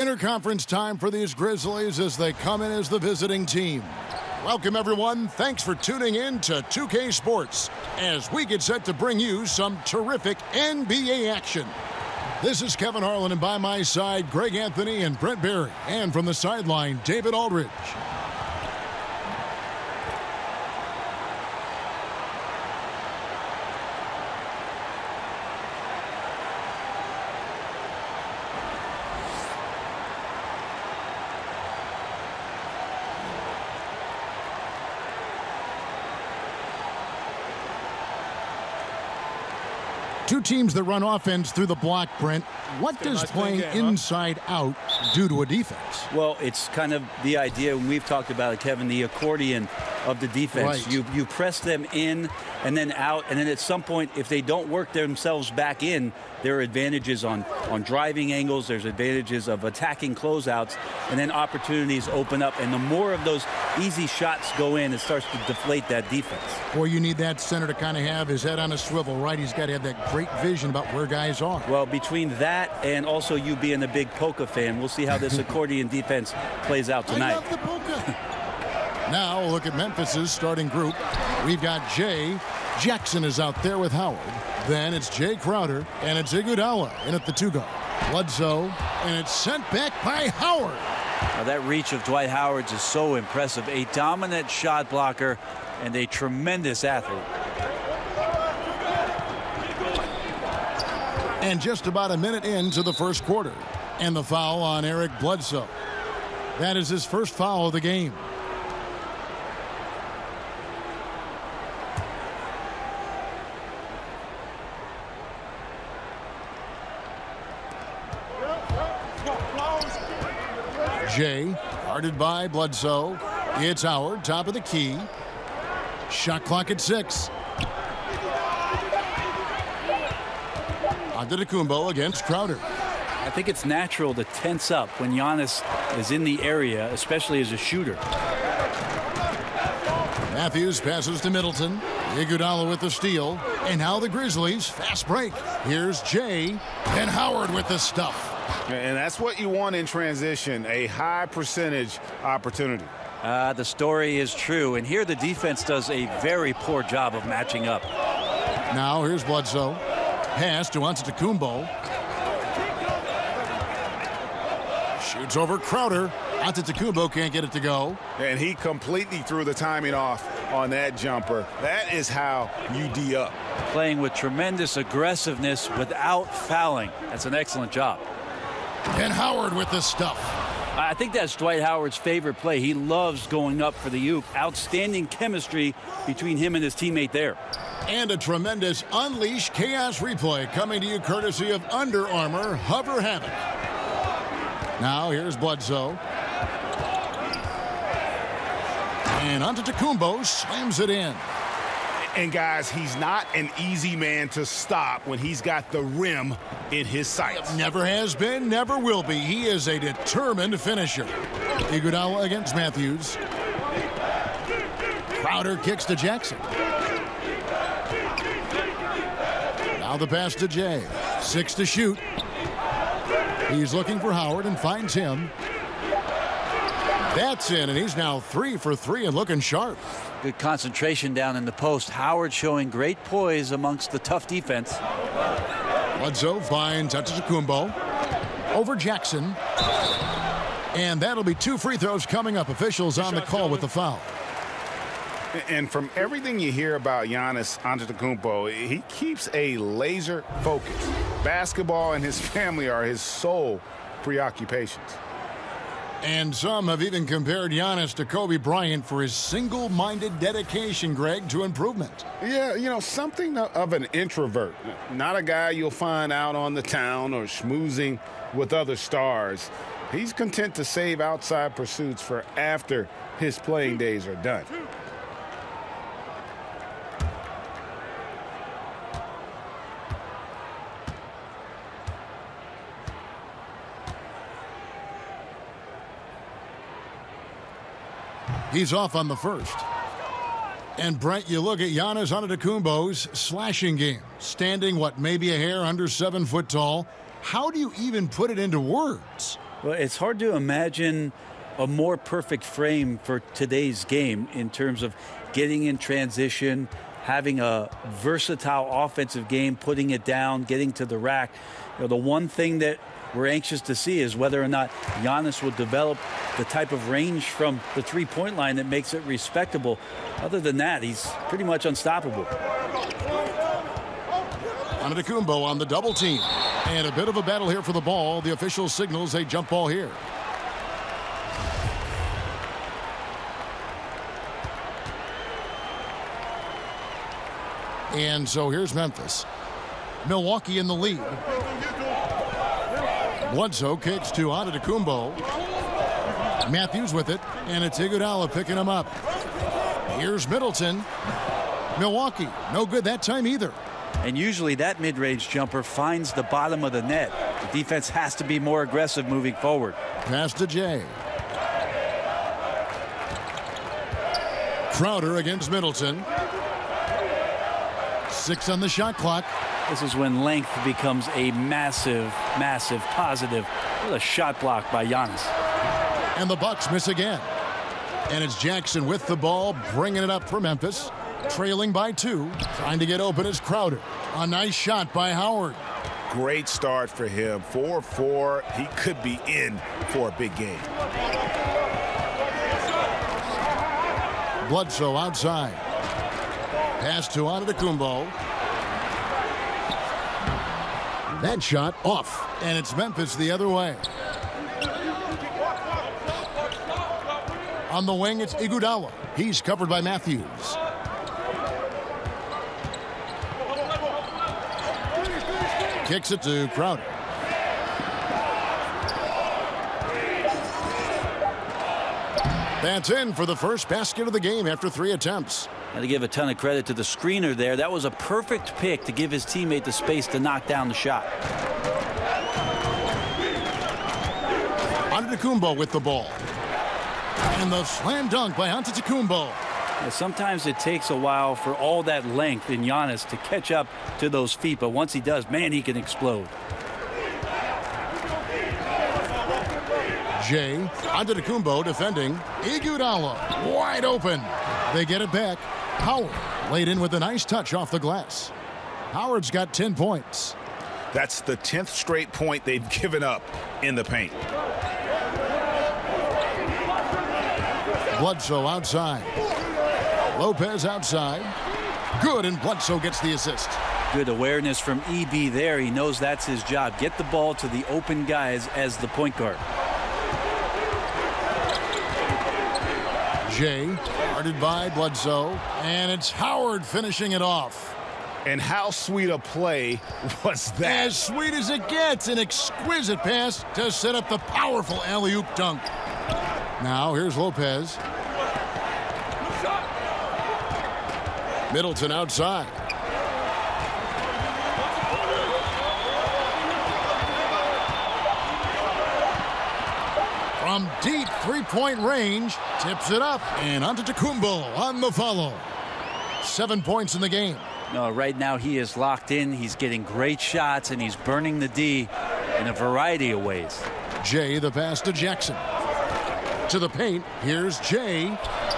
Interconference time for these Grizzlies as they come in as the visiting team. Welcome, everyone. Thanks for tuning in to 2K Sports as we get set to bring you some terrific NBA action. This is Kevin Harlan, and by my side, Greg Anthony and Brent Barry. And from the sideline, David Aldridge. Two teams that run offense through the block, Brent. What does playing inside out do to a defense? Well, it's kind of the idea, when we've talked about it, Kevin, the accordion of the defense. Right. You press them in and then out, and then at some point, if they don't work themselves back in, there are advantages on driving angles, there's advantages of attacking closeouts, and then opportunities open up. And the more of those easy shots go in, it starts to deflate that defense. Boy, you need that center to kind of have his head on a swivel, right? He's got to have that great vision about where guys are. Well, between that and also you being a big Polka fan, we'll see how this accordion defense plays out tonight. I love the Polka. Now, look at Memphis's starting group. We've got Jay. Jackson is out there with Howard. Then it's Jay Crowder, and it's Iguodala in at the two-guard. Bledsoe, and it's sent back by Howard. Now that reach of Dwight Howard's is so impressive. A dominant shot blocker and a tremendous athlete. And just about a minute into the first quarter. And the foul on Eric Bledsoe. That is his first foul of the game. Jay, guarded by Bledsoe. It's Howard, top of the key. Shot clock at 6. Antetokounmpo against Crowder. I think it's natural to tense up when Giannis is in the area, especially as a shooter. Matthews passes to Middleton. Iguodala with the steal. And now the Grizzlies, fast break. Here's Jay, and Howard with the stuff. And that's what you want in transition, a high percentage opportunity. The story is true, and here the defense does a very poor job of matching up. Now here's Bledsoe. Pass to Antetokounmpo. Shoots over Crowder. Antetokounmpo can't get it to go. And he completely threw the timing off on that jumper. That is how you D up. Playing with tremendous aggressiveness without fouling. That's an excellent job. And Howard with the stuff. I think that's Dwight Howard's favorite play. He loves going up for the oop. Outstanding chemistry between him and his teammate there. And a tremendous Unleash Chaos replay coming to you courtesy of Under Armour Hover Havoc. Now here's Bledsoe. And Antetokounmpo slams it in. And guys, he's not an easy man to stop when he's got the rim in his sights. Never has been, never will be. He is a determined finisher. Iguodala against Matthews. Crowder kicks to Jackson. Now the pass to Jay. 6 to shoot. He's looking for Howard and finds him. That's in, and he's now 3 for 3 and looking sharp. Good concentration down in the post. Howard showing great poise amongst the tough defense. Bledsoe finds Antetokounmpo over Jackson. And that'll be 2 free throws coming up. Officials on the call with the foul. And from everything you hear about Giannis Antetokounmpo, he keeps a laser focus. Basketball and his family are his sole preoccupations. And some have even compared Giannis to Kobe Bryant for his single-minded dedication, Greg, to improvement. Yeah, you know, something of an introvert. Not a guy you'll find out on the town or schmoozing with other stars. He's content to save outside pursuits for after his playing days are done. He's off on the first. And, Brent, you look at Giannis Antetokounmpo's slashing game. Standing, maybe a hair under 7 foot tall. How do you even put it into words? Well, it's hard to imagine a more perfect frame for today's game in terms of getting in transition, having a versatile offensive game, putting it down, getting to the rack. The one thing that we're anxious to see is whether or not Giannis will develop the type of range from the three-point line that makes it respectable. Other than that, he's pretty much unstoppable. Antetokounmpo on the double team. And a bit of a battle here for the ball. The official signals a jump ball here. And so here's Memphis. Milwaukee in the lead. Bledsoe kicks to Antetokounmpo. Matthews with it, and it's Iguodala picking him up. Here's Middleton. Milwaukee, no good that time either. And usually that mid-range jumper finds the bottom of the net. The defense has to be more aggressive moving forward. Pass to Jay. Crowder against Middleton. 6 on the shot clock. This is when length becomes a massive, massive positive. What a shot block by Giannis. And the Bucks miss again. And it's Jackson with the ball, bringing it up for Memphis. Trailing by 2. Trying to get open is Crowder. A nice shot by Howard. Great start for him. 4-4. He could be in for a big game. Bledsoe outside. Pass to Antetokounmpo. That shot off. And it's Memphis the other way. On the wing, it's Iguodala. He's covered by Matthews. Kicks it to Crowder. That's in for the first basket of the game after 3 attempts. Got to give a ton of credit to the screener there. That was a perfect pick to give his teammate the space to knock down the shot. Antetokounmpo with the ball. And the slam dunk by Antetokounmpo. Sometimes it takes a while for all that length in Giannis to catch up to those feet, but once he does, man, he can explode. Jay, Antetokounmpo defending. Iguodala wide open. They get it back. Howard laid in with a nice touch off the glass. Howard's got 10 points. That's the 10th straight point they've given up in the paint. Bledsoe outside. Lopez outside. Good, and Bledsoe gets the assist. Good awareness from EB there. He knows that's his job. Get the ball to the open guys as the point guard. Jay, guarded by Bledsoe, and it's Howard finishing it off. And how sweet a play was that? As sweet as it gets, an exquisite pass to set up the powerful alley-oop dunk. Now here's Lopez. Middleton outside. From deep three-point range, tips it up, and Antetokounmpo on the follow. 7 points in the game. No, right now he is locked in. He's getting great shots, and he's burning the D in a variety of ways. Jay, the pass to Jackson. To the paint, here's Jay.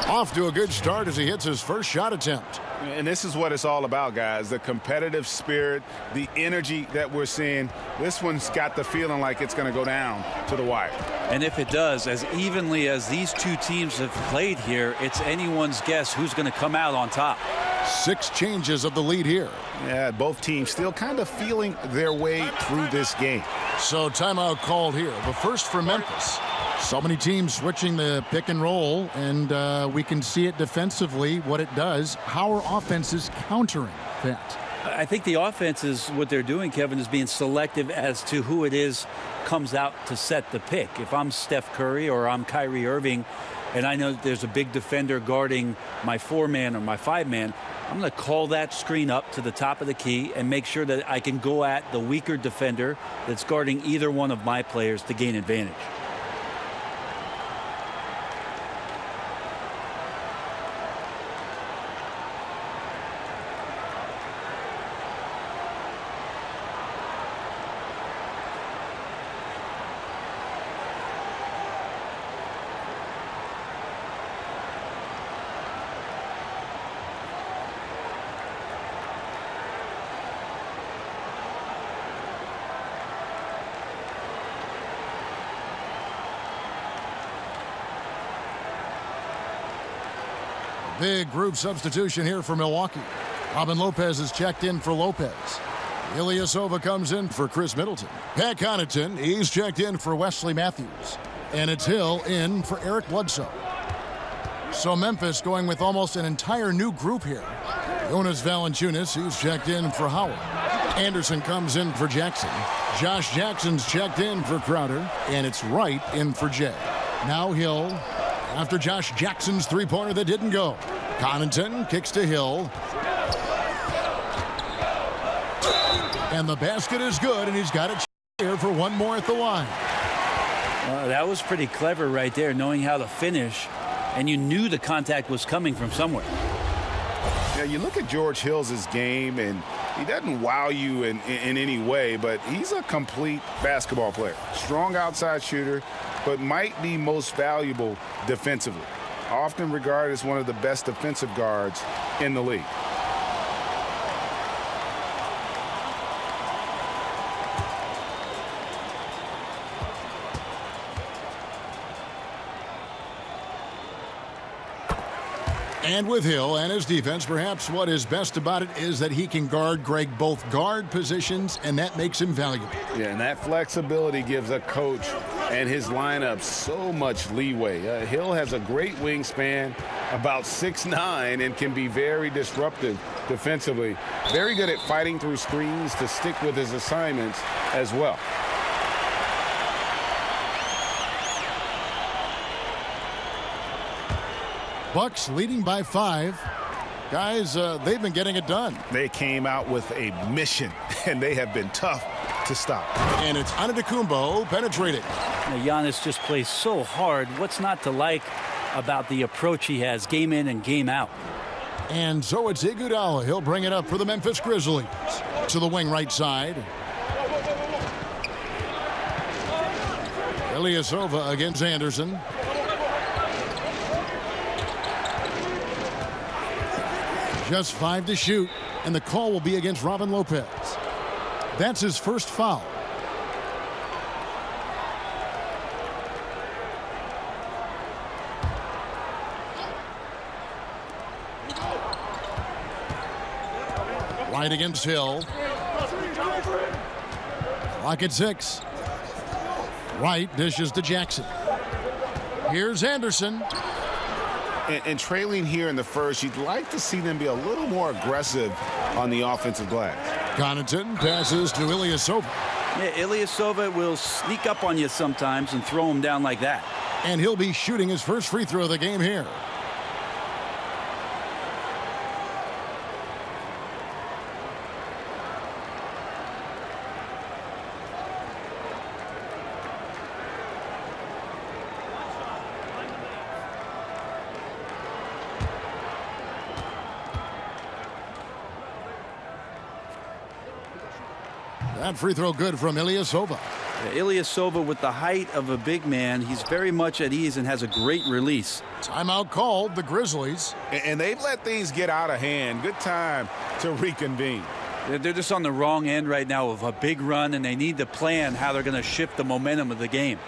Off to a good start as he hits his first shot attempt. And this is what it's all about, guys. The competitive spirit, the energy that we're seeing. This one's got the feeling like it's going to go down to the wire. And if it does, as evenly as these two teams have played here, it's anyone's guess who's going to come out on top. 6 changes of the lead here. Yeah, both teams still kind of feeling their way through this game. So timeout called here. The first for Memphis. So many teams switching the pick and roll, and we can see it defensively, what it does. How are offenses countering that? I think the offense is what they're doing, Kevin, is being selective as to who it is comes out to set the pick. If I'm Steph Curry or I'm Kyrie Irving, and I know that there's a big defender guarding my 4-man or my 5-man, I'm going to call that screen up to the top of the key and make sure that I can go at the weaker defender that's guarding either one of my players to gain advantage. Big group substitution here for Milwaukee. Robin Lopez is checked in for Lopez. Ilyasova comes in for Chris Middleton. Pat Connaughton, he's checked in for Wesley Matthews. And it's Hill in for Eric Bledsoe. So Memphis going with almost an entire new group here. Jonas Valanciunas, he's checked in for Howard. Anderson comes in for Jackson. Josh Jackson's checked in for Crowder. And it's Wright in for Jay. Now Hill, after Josh Jackson's three-pointer that didn't go. Connaughton kicks to Hill. And the basket is good, and he's got it here for one more at the line. That was pretty clever right there, knowing how to finish, and you knew the contact was coming from somewhere. Yeah, you look at George Hill's game, and he doesn't wow you in any way, but he's a complete basketball player. Strong outside shooter, but might be most valuable defensively. Often regarded as one of the best defensive guards in the league. And with Hill and his defense, perhaps what is best about it is that he can guard Greg both guard positions, and that makes him valuable. Yeah, and that flexibility gives a coach and his lineup so much leeway. Hill has a great wingspan, about 6'9", and can be very disruptive defensively. Very good at fighting through screens to stick with his assignments as well. Bucks leading by 5. Guys, they've been getting it done. They came out with a mission, and they have been tough to stop. And it's Antetokounmpo penetrating. Giannis just plays so hard. What's not to like about the approach he has game in and game out? And so it's Iguodala. He'll bring it up for the Memphis Grizzlies. To the wing right side. Ilyasova against Anderson. Just 5 to shoot, and the call will be against Robin Lopez. That's his first foul. Right against Hill. Clock at 6. Wright dishes to Jackson. Here's Anderson. And trailing here in the first, you'd like to see them be a little more aggressive on the offensive glass. Connaughton passes to Ilyasova. Yeah, Ilyasova will sneak up on you sometimes and throw him down like that. And he'll be shooting his first free throw of the game here. That free throw good from Ilyasova. Yeah, Ilyasova with the height of a big man. He's very much at ease and has a great release. Timeout called, the Grizzlies. And they've let things get out of hand. Good time to reconvene. They're just on the wrong end right now of a big run, and they need to plan how they're going to shift the momentum of the game.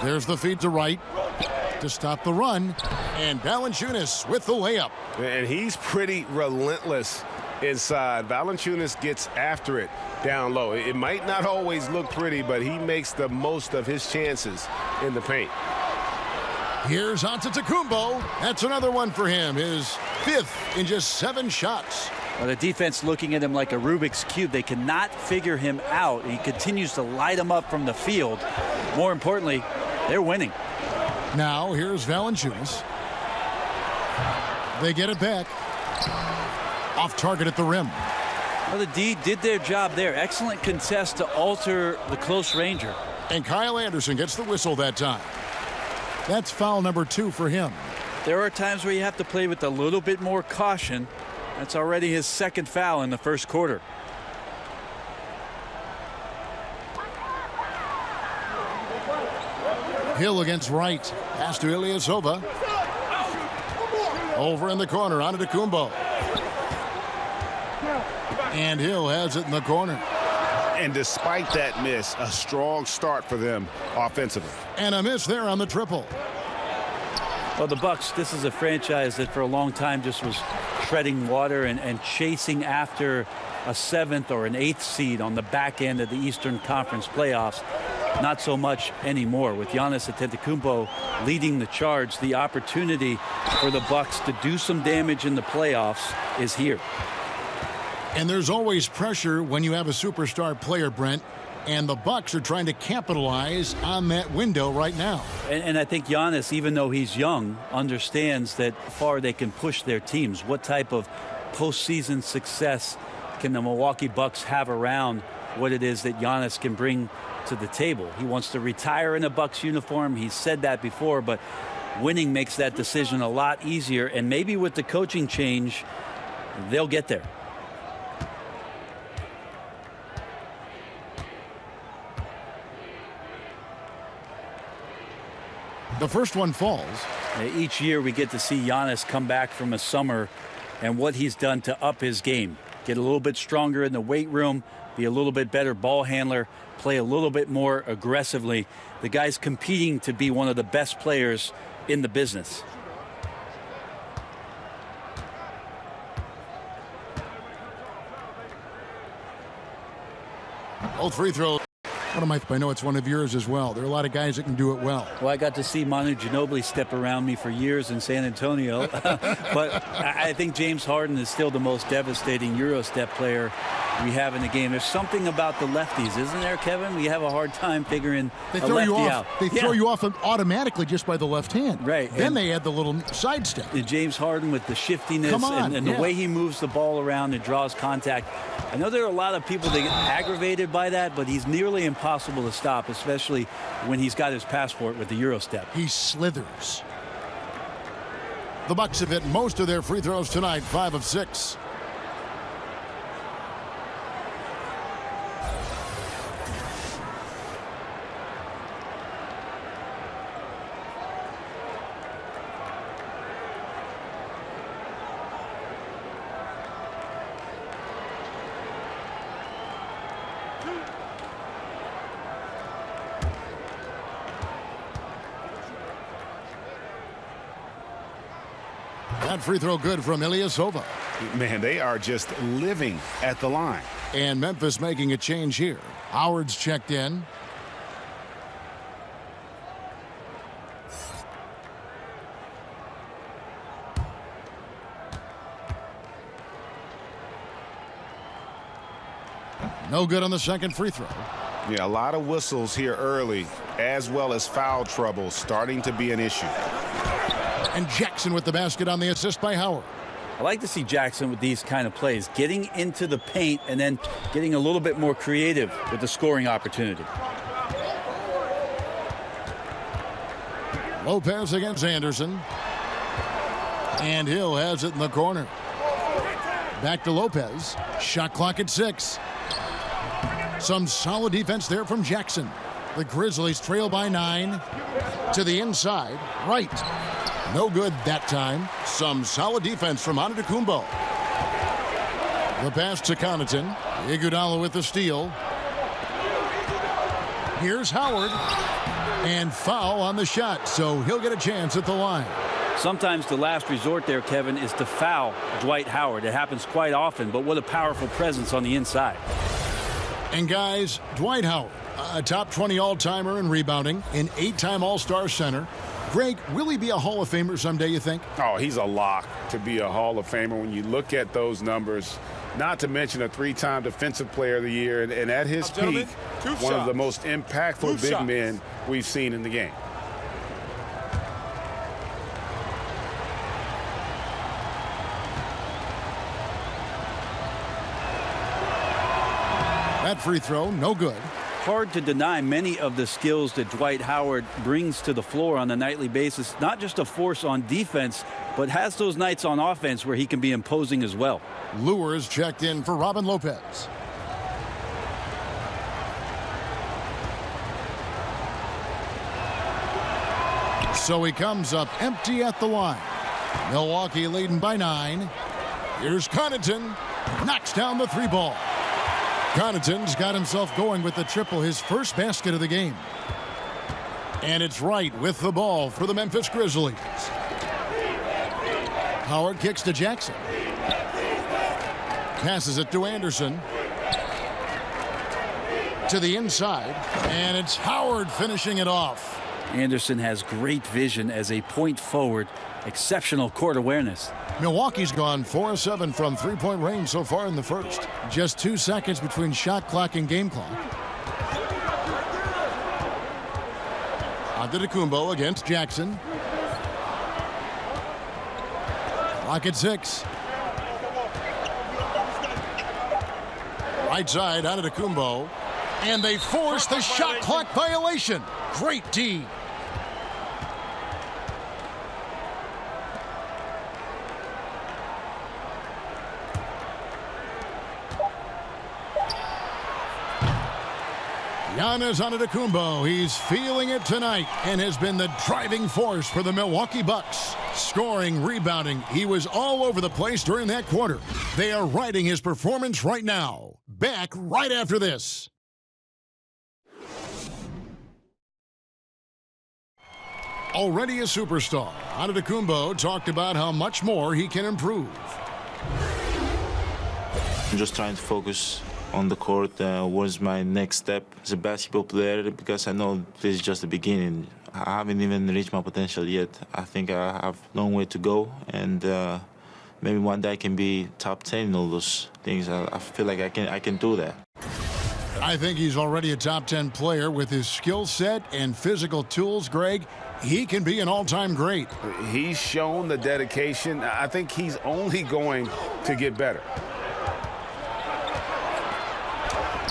There's the feed to Wright to stop the run. And Valanciunas with the layup. And he's pretty relentless inside. Valanciunas gets after it down low. It might not always look pretty, but he makes the most of his chances in the paint. Here's Antetokounmpo. That's another one for him. His 5th in just 7 shots. Well, the defense looking at him like a Rubik's Cube. They cannot figure him out. He continues to light him up from the field. More importantly, they're winning. Now here's Valanciunas. They get it back. Off target at the rim. Well, the D did their job there. Excellent contest to alter the close ranger. And Kyle Anderson gets the whistle that time. That's foul number 2 for him. There are times where you have to play with a little bit more caution. That's already his 2nd foul in the first quarter. Hill against Wright. Pass to Ilyasova. Over in the corner, Antetokounmpo. And Hill has it in the corner. And despite that miss, a strong start for them offensively. And a miss there on the triple. Well, the Bucks, this is a franchise that for a long time just was treading water and chasing after a 7th or an 8th seed on the back end of the Eastern Conference playoffs. Not so much anymore. With Giannis Antetokounmpo leading the charge, the opportunity for the Bucks to do some damage in the playoffs is here. And there's always pressure when you have a superstar player, Brent. And the Bucks are trying to capitalize on that window right now. And I think Giannis, even though he's young, understands that far they can push their teams. What type of postseason success can the Milwaukee Bucks have around what it is that Giannis can bring to the table? He wants to retire in a Bucks uniform. He's said that before, but winning makes that decision a lot easier. And maybe with the coaching change, they'll get there. The first one falls. Each year we get to see Giannis come back from a summer and what he's done to up his game. Get a little bit stronger in the weight room, be a little bit better ball handler, play a little bit more aggressively. The guy's competing to be one of the best players in the business. Both free throws. I know it's one of yours as well. There are a lot of guys that can do it well. Well, I got to see Manu Ginobili step around me for years in San Antonio. But I think James Harden is still the most devastating Euro step player we have in the game. There's something about the lefties, isn't there, Kevin? We have a hard time figuring they a throw lefty you off. out. They throw you off automatically just by the left hand. Right. Then and they add the little sidestep. James Harden with the shiftiness and the way he moves the ball around and draws contact. I know there are a lot of people that get aggravated by that, but he's nearly impossible to stop, especially when he's got his passport with the Euro step. He slithers. The Bucks have hit most of their free throws tonight, 5 of 6. That free throw good from Ilyasova. Man, they are just living at the line. And Memphis making a change here. Howard's checked in. No good on the second free throw. Yeah, a lot of whistles here early, as well as foul trouble starting to be an issue. And Jackson with the basket on the assist by Howard. I like to see Jackson with these kind of plays, getting into the paint and then getting a little bit more creative with the scoring opportunity. Lopez against Anderson. And Hill has it in the corner. Back to Lopez. Shot clock at 6. Some solid defense there from Jackson. The Grizzlies trail by 9. To the inside. Right. No good that time. Some solid defense from Antetokounmpo. The pass to Connaughton. Iguodala with the steal. Here's Howard. And foul on the shot, so he'll get a chance at the line. Sometimes the last resort there, Kevin, is to foul Dwight Howard. It happens quite often, but what a powerful presence on the inside. And guys, Dwight Howard, a top 20 all-timer in rebounding, an 8-time All-Star center. Greg, will he be a Hall of Famer someday, you think? Oh, he's a lock to be a Hall of Famer when you look at those numbers. Not to mention a 3-time Defensive Player of the Year, and at his peak, one of the most impactful big men we've seen in the game. That free throw, no good. Hard to deny many of the skills that Dwight Howard brings to the floor on a nightly basis. Not just a force on defense, but has those nights on offense where he can be imposing as well. Lures checked in for Robin Lopez. So he comes up empty at the line. Milwaukee leading by 9. Here's Connaughton. Knocks down the 3 ball. Connaughton's got himself going with the triple, his first basket of the game. And it's Wright with the ball for the Memphis Grizzlies. Howard kicks to Jackson. Passes it to Anderson. To the inside. And it's Howard finishing it off. Anderson has great vision as a point forward. Exceptional court awareness. Milwaukee's gone 4-7 from three-point range so far in the first. Just 2 seconds between shot clock and game clock. Antetokounmpo against Jackson. Clock at 6. Right side, Antetokounmpo. And they force the shot clock violation. Great D. Giannis Antetokounmpo, he's feeling it tonight and has been the driving force for the Milwaukee Bucks. Scoring, rebounding, he was all over the place during that quarter. They are riding his performance right now. Back right after this. Already a superstar, Antetokounmpo talked about how much more he can improve. I'm just trying to focus on the court. What's my next step as a basketball player, because I know this is just the beginning. I haven't even reached my potential yet. I think I have a long way to go, and maybe one day I can be top 10 in all those things. I feel like I can do that. I think he's already a top 10 player with his skill set and physical tools, Greg. He can be an all-time great. He's shown the dedication. I think he's only going to get better.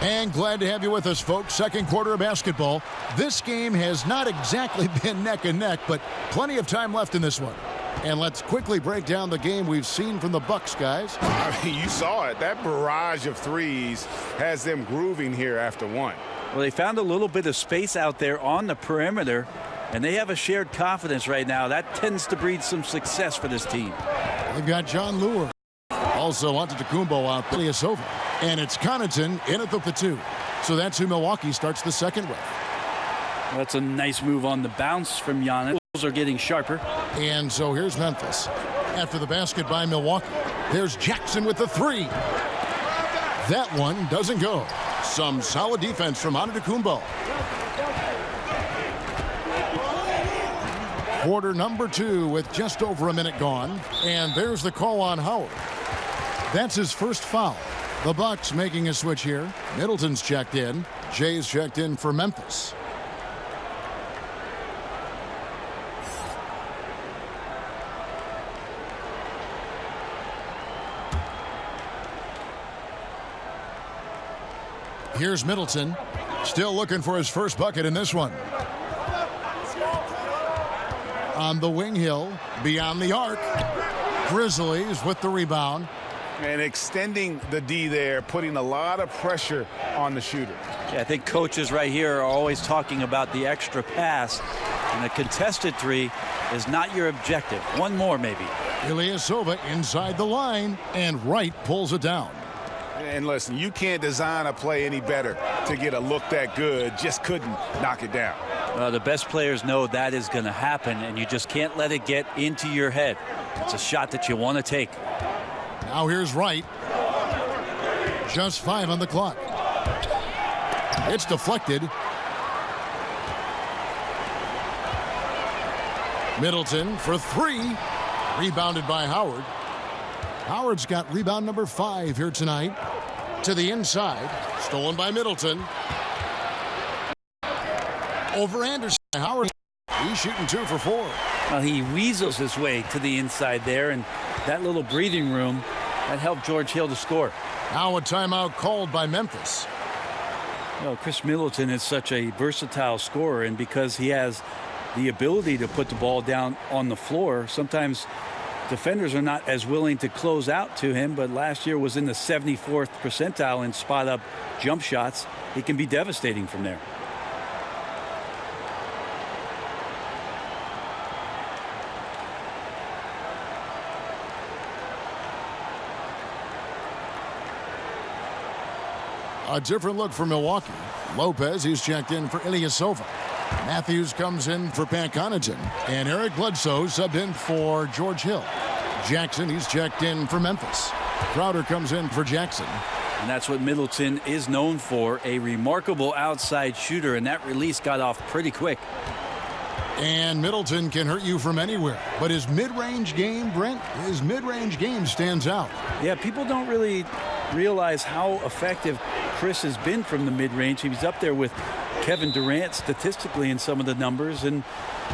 And glad to have you with us, folks. Second quarter of basketball. This game has not exactly been neck and neck, but plenty of time left in this one. And let's quickly break down the game we've seen from the Bucks, guys. I mean, you saw it. That barrage of threes has them grooving here after one. Well, they found a little bit of space out there on the perimeter, and they have a shared confidence right now. That tends to breed some success for this team. They've got John Lure. Also Antetokounmpo out there. Ilyasova. And it's Connaughton in at the 2. So that's who Milwaukee starts the second with. Well, that's a nice move on the bounce from Giannis. Those are getting sharper. And so here's Memphis. After the basket by Milwaukee, there's Jackson with the 3. That one doesn't go. Some solid defense from Antetokounmpo. Quarter number 2 with just over a minute gone. And there's the call on Howard. That's his first foul. The Bucks making a switch here. Middleton's checked in. Jay's checked in for Memphis. Here's Middleton. Still looking for his first bucket in this one. On the wing hill, beyond the arc. Grizzlies with the rebound. And extending the D there, putting a lot of pressure on the shooter. Yeah, I think coaches right here are always talking about the extra pass. And a contested 3 is not your objective. One more, maybe. Ilyasova inside the line, and Wright pulls it down. And listen, you can't design a play any better to get a look that good. Just couldn't knock it down. The best players know that is going to happen, and you just can't let it get into your head. It's a shot that you want to take. Now here's Wright. Just 5 on the clock. It's deflected. Middleton for 3. Rebounded by Howard. Howard's got rebound number 5 here tonight. To the inside. Stolen by Middleton. Over Anderson. Howard. He's shooting 2 for 4. Well, he weasels his way to the inside there, and that little breathing room that helped George Hill to score. Now a timeout called by Memphis. Well, Chris Middleton is such a versatile scorer, and because he has the ability to put the ball down on the floor, sometimes defenders are not as willing to close out to him, but last year was in the 74th percentile in spot-up jump shots. He can be devastating from there. A different look for Milwaukee. Lopez, he's checked in for Ilyasova. Matthews comes in for Pat Connaughton. And Eric Bledsoe subbed in for George Hill. Jackson, he's checked in for Memphis. Crowder comes in for Jackson. And that's what Middleton is known for, a remarkable outside shooter, and that release got off pretty quick. And Middleton can hurt you from anywhere. But his mid-range game, Brent, his mid-range game stands out. Yeah, people don't really realize how effective Chris has been from the mid-range. He's up there with Kevin Durant statistically in some of the numbers, and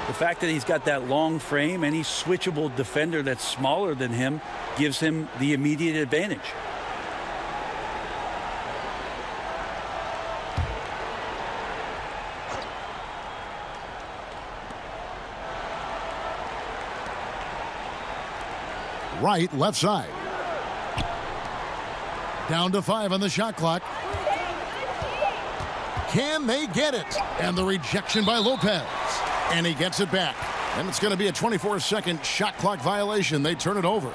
the fact that he's got that long frame, any switchable defender that's smaller than him gives him the immediate advantage. Right, left side. Down to 5 on the shot clock. Can they get it? And the rejection by Lopez. And he gets it back. And it's going to be a 24-second shot clock violation. They turn it over.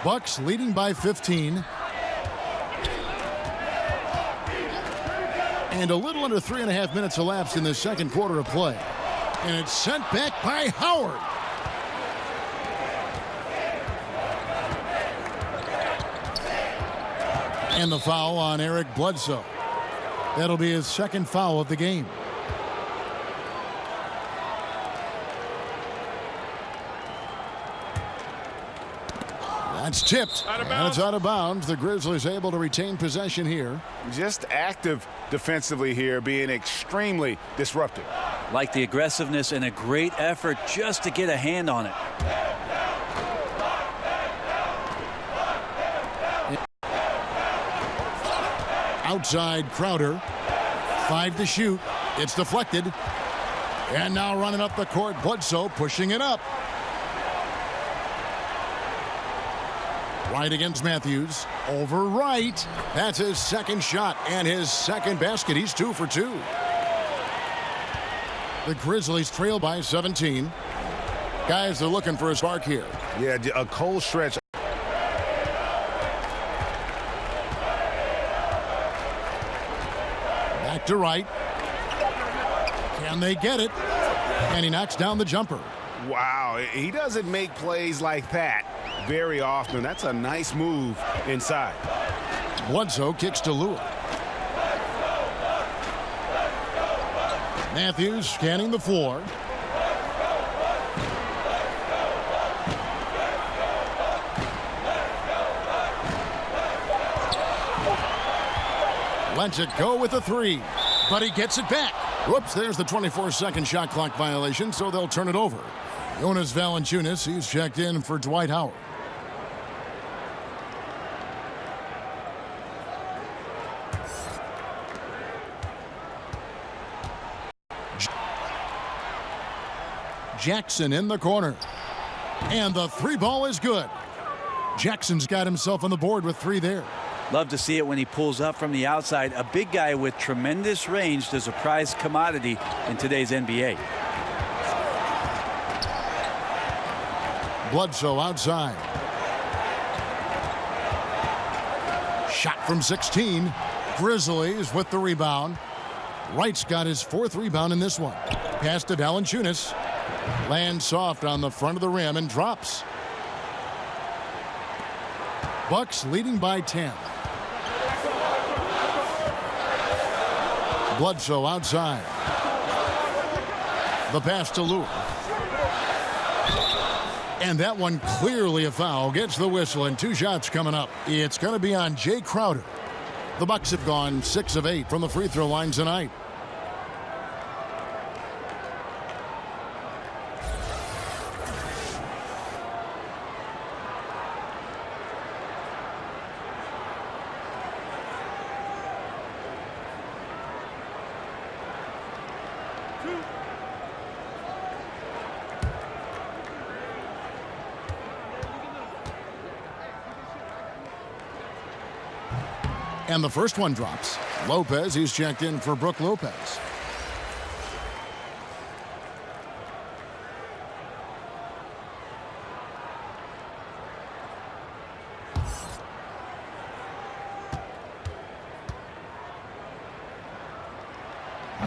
Bucks leading by 15. And a little under 3.5 minutes elapsed in the second quarter of play. And it's sent back by Howard. And the foul on Eric Bledsoe. That'll be his second foul of the game. That's tipped. And it's out of bounds. The Grizzlies able to retain possession here. Just active defensively here, being extremely disruptive. Like the aggressiveness and a great effort just to get a hand on it. Outside Crowder. 5 to shoot. It's deflected. And now running up the court, Bledsoe pushing it up. Right against Matthews. Over Wright. That's his second shot and his second basket. He's 2 for 2. The Grizzlies trail by 17. Guys are looking for a spark here. Yeah, a cold stretch. Back to Wright. Can they get it? And he knocks down the jumper. Wow, he doesn't make plays like that very often. That's a nice move inside. Bledsoe kicks to Lua. Matthews scanning the floor. Lets it go with a 3, but he gets it back. Whoops, there's the 24-second shot clock violation, so they'll turn it over. Jonas Valanciunas, he's checked in for Dwight Howard. Jackson in the corner. And the 3 ball is good. Jackson's got himself on the board with 3 there. Love to see it when he pulls up from the outside. A big guy with tremendous range is a prized commodity in today's NBA. Bledsoe outside. Shot from 16. Grizzlies with the rebound. Wright's got his 4th rebound in this one. Pass to Valanciunas. Lands soft on the front of the rim and drops. Bucks leading by 10. Bledsoe outside. The pass to Lure. And that one clearly a foul. Gets the whistle and 2 shots coming up. It's going to be on Jay Crowder. The Bucks have gone 6 of 8 from the free throw line tonight. And the first one drops. Lopez, he's checked in for Brook Lopez.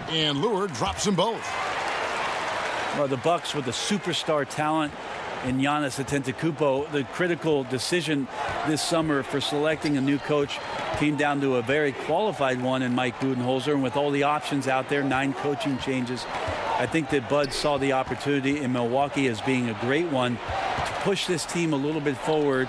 And Lure drops them both. Well, the Bucks with the superstar talent in Giannis Antetokounmpo, the critical decision this summer for selecting a new coach came down to a very qualified one in Mike Budenholzer. And with all the options out there, 9 coaching changes, I think that Bud saw the opportunity in Milwaukee as being a great one to push this team a little bit forward.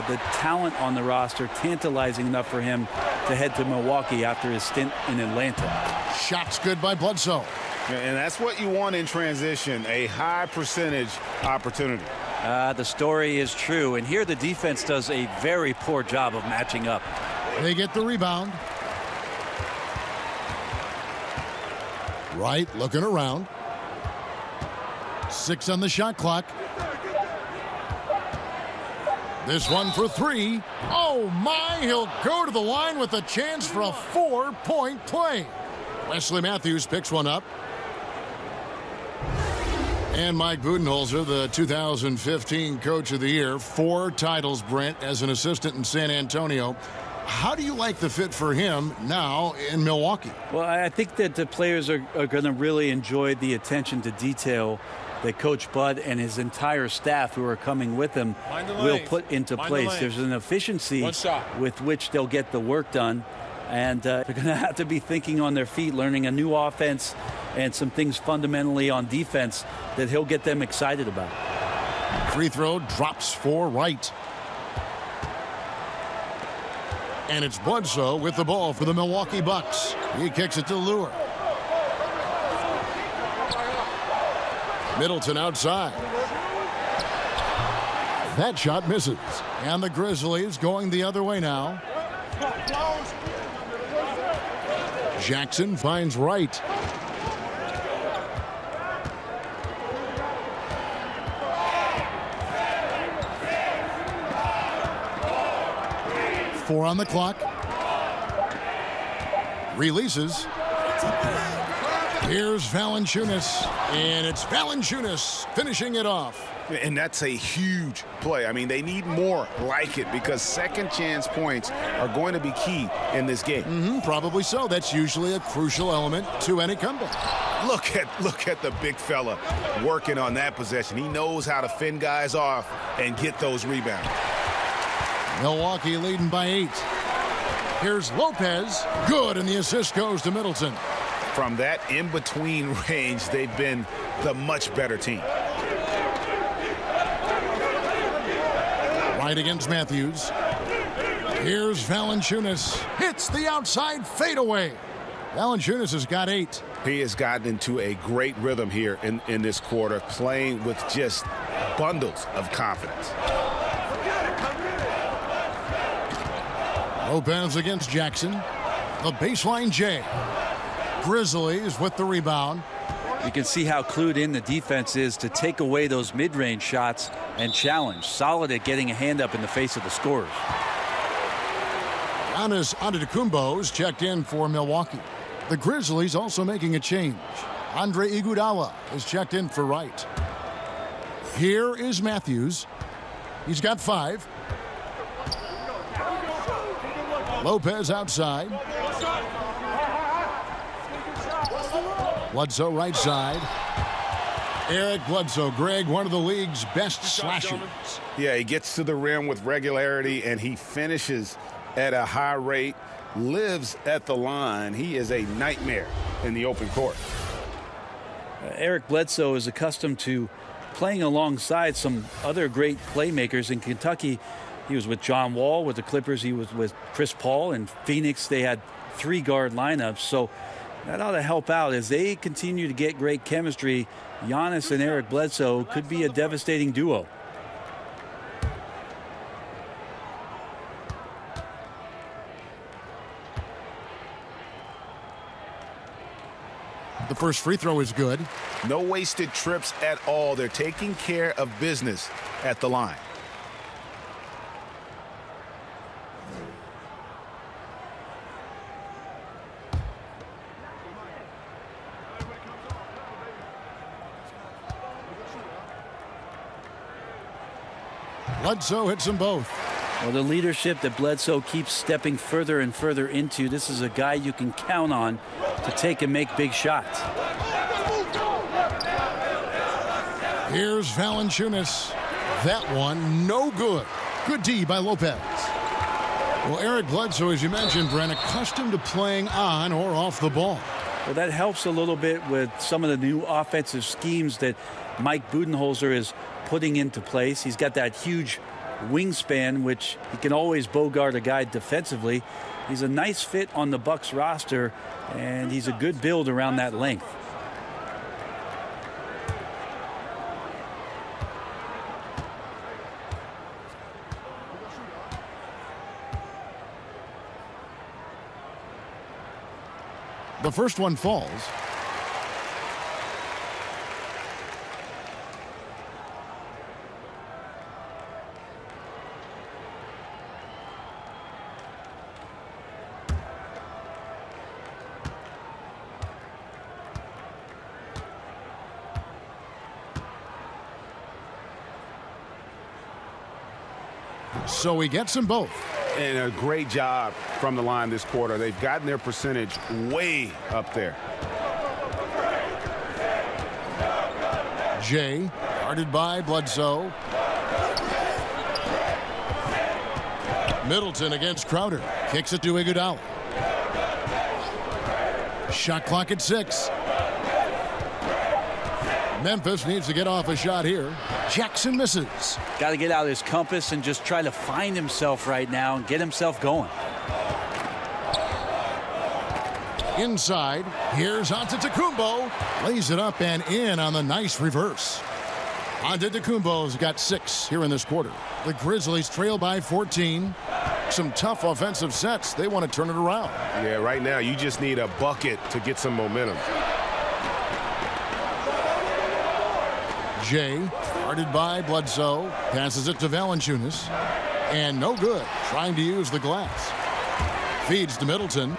The talent on the roster tantalizing enough for him to head to Milwaukee after his stint in Atlanta. Shots good by Bledsoe. And that's what you want in transition, a high percentage opportunity. The story is true, and here the defense does a very poor job of matching up. They get the rebound. Wright looking around. 6 on the shot clock. This one for 3. Oh my, he'll go to the line with a chance for a 4-point play. Wesley Matthews picks one up. And Mike Budenholzer, the 2015 Coach of the Year. 4 titles, Brent, as an assistant in San Antonio. How do you like the fit for him now in Milwaukee? Well, I think that the players are going to really enjoy the attention to detail that Coach Bud and his entire staff who are coming with him will put into place. There's an efficiency with which they'll get the work done. And they're going to have to be thinking on their feet, learning a new offense and some things fundamentally on defense that he'll get them excited about. Free throw drops for Wright. And it's Bledsoe with the ball for the Milwaukee Bucks. He kicks it to Lure. Middleton outside. That shot misses. And the Grizzlies going the other way now. Jackson finds Wright. Four on the clock. Releases. Here's Valanciunas. And it's Valanciunas finishing it off. And that's a huge play. I mean, they need more like it because second chance points are going to be key in this game. Probably so. That's usually a crucial element to any comeback. Look at the big fella working on that possession. He knows how to fend guys off and get those rebounds. Milwaukee leading by 8. Here's Lopez. Good, and the assist goes to Middleton. From that in-between range, they've been the much better team. Right against Matthews. Here's Valanciunas. Hits the outside fadeaway. Valanciunas has got 8. He has gotten into a great rhythm here in this quarter, playing with just bundles of confidence. Lopez against Jackson. The baseline J. Grizzlies with the rebound. You can see how clued in the defense is to take away those mid-range shots and challenge. Solid at getting a hand up in the face of the scorers. Giannis Antetokounmpo's checked in for Milwaukee. The Grizzlies also making a change. Andre Iguodala is checked in for Wright. Here is Matthews. He's got 5. Lopez outside. Bledsoe right side. Eric Bledsoe, Greg, one of the league's best slashers. Yeah, he gets to the rim with regularity, and he finishes at a high rate, lives at the line. He is a nightmare in the open court. Eric Bledsoe is accustomed to playing alongside some other great playmakers in Kentucky. He was with John Wall with the Clippers. He was with Chris Paul. In Phoenix, they had 3-guard lineups. So that ought to help out as they continue to get great chemistry. Giannis and Eric Bledsoe could be a devastating duo. The first free throw is good. No wasted trips at all. They're taking care of business at the line. Bledsoe hits them both. Well, the leadership that Bledsoe keeps stepping further and further into, this is a guy you can count on to take and make big shots. Here's Valanciunas. That one, no good. Good D by Lopez. Well, Eric Bledsoe, as you mentioned, Brent, accustomed to playing on or off the ball. Well, that helps a little bit with some of the new offensive schemes that Mike Budenholzer is putting into place. He's got that huge wingspan, which he can always bogart a guy defensively. He's a nice fit on the Bucks roster, and he's a good build around that length. The first one falls. So he gets them both. And a great job from the line this quarter. They've gotten their percentage way up there. Jay, guarded by Bledsoe. Middleton against Crowder. Kicks it to Iguodala. Shot clock at 6. Memphis needs to get off a shot here. Jackson misses. Got to get out of his compass and just try to find himself right now and get himself going. Inside, here's Antetokounmpo. Lays it up and in on the nice reverse. Antetokounmpo's got 6 here in this quarter. The Grizzlies trail by 14. Some tough offensive sets. They want to turn it around. Yeah, right now you just need a bucket to get some momentum. Jay, guarded by Bledsoe, passes it to Valanciunas. And no good, trying to use the glass. Feeds to Middleton.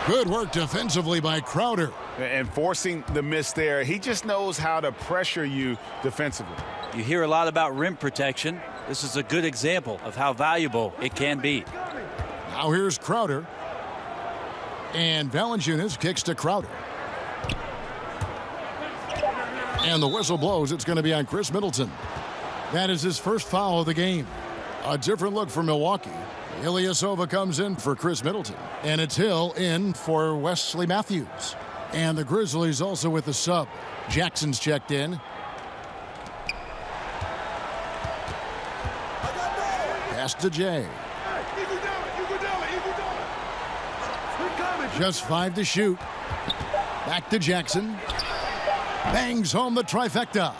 Good work defensively by Crowder. And forcing the miss there. He just knows how to pressure you defensively. You hear a lot about rim protection. This is a good example of how valuable it can be. Now here's Crowder. And Valanciunas kicks to Crowder. And the whistle blows. It's going to be on Chris Middleton. That is his first foul of the game. A different look for Milwaukee. Ilyasova comes in for Chris Middleton. And it's Hill in for Wesley Matthews. And the Grizzlies also with the sub. Jackson's checked in. Pass to Jay. Just 5 to shoot. Back to Jackson. Bangs home the trifecta.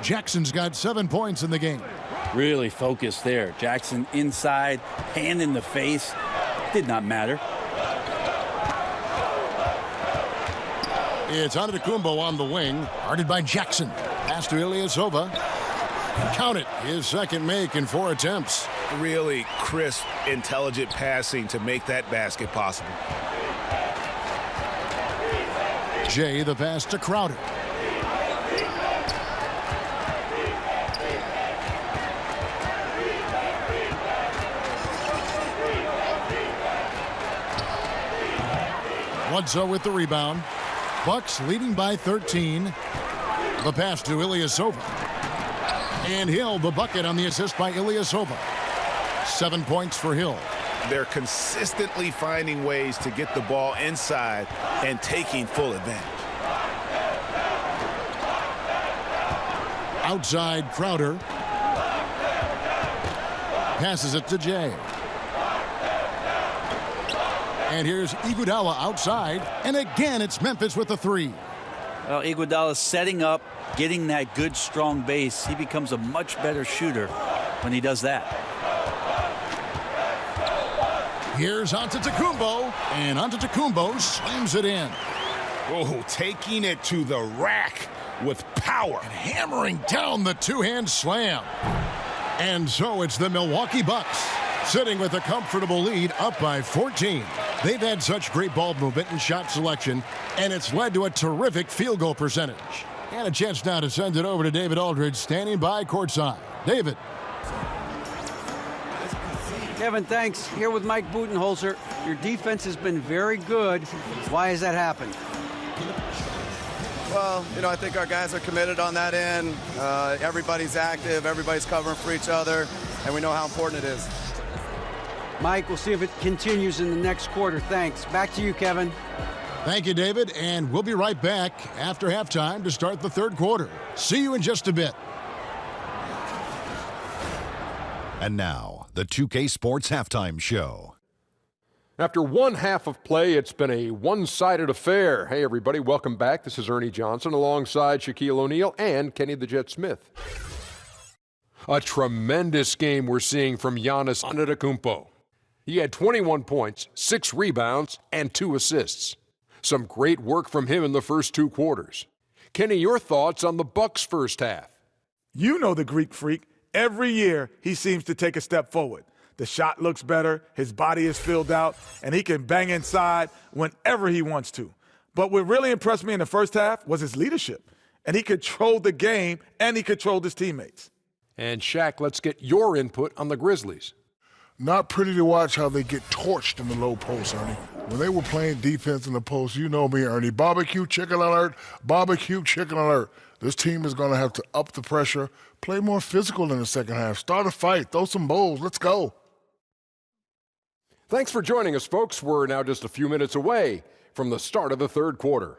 Jackson's got 7 points in the game. Really focused there. Jackson inside, hand in the face. Did not matter. It's Antetokounmpo on the wing. Guarded by Jackson. Pass to Ilyasova. Count it. His second make in 4 attempts. Really crisp, intelligent passing to make that basket possible. Jay, the pass to Crowder. Bledsoe with the rebound. Bucks leading by 13. The pass to Ilyasova. And Hill, the bucket on the assist by Ilyasova. 7 points for Hill. They're consistently finding ways to get the ball inside and taking full advantage. Outside, Crowder. Passes it to Jay. And here's Iguodala outside. And again, it's Memphis with the three. Well, Iguodala setting up, getting that good, strong base. He becomes a much better shooter when he does that. Here's Antetokounmpo. And Antetokounmpo slams it in. Oh, taking it to the rack with power. And hammering down the two-hand slam. And so it's the Milwaukee Bucks sitting with a comfortable lead, up by 14. They've had such great ball movement and shot selection, and it's led to a terrific field goal percentage. And a chance now to send it over to David Aldridge, standing by courtside. David. Kevin, thanks. Here with Mike Budenholzer. Your defense has been very good. Why has that happened? Well, I think our guys are committed on that end. Everybody's active. Everybody's covering for each other, and we know how important it is. Mike, we'll see if it continues in the next quarter. Thanks. Back to you, Kevin. Thank you, David, and we'll be right back after halftime to start the third quarter. See you in just a bit. And now, the 2K Sports Halftime Show. After one half of play, it's been a one-sided affair. Hey, everybody, welcome back. This is Ernie Johnson alongside Shaquille O'Neal and Kenny the Jet Smith. A tremendous game we're seeing from Giannis Antetokounmpo. He had 21 points, 6 rebounds, and 2 assists. Some great work from him in the first 2 quarters. Kenny, your thoughts on the Bucks' first half? You know the Greek Freak. Every year, he seems to take a step forward. The shot looks better, his body is filled out, and he can bang inside whenever he wants to. But what really impressed me in the first half was his leadership. And he controlled the game, and he controlled his teammates. And Shaq, let's get your input on the Grizzlies. Not pretty to watch how they get torched in the low post, Ernie. When they were playing defense in the post, you know me, Ernie. Barbecue chicken alert, barbecue chicken alert. This team is going to have to up the pressure, play more physical in the second half, start a fight, throw some bowls. Let's go. Thanks for joining us, folks. We're now just a few minutes away from the start of the third quarter.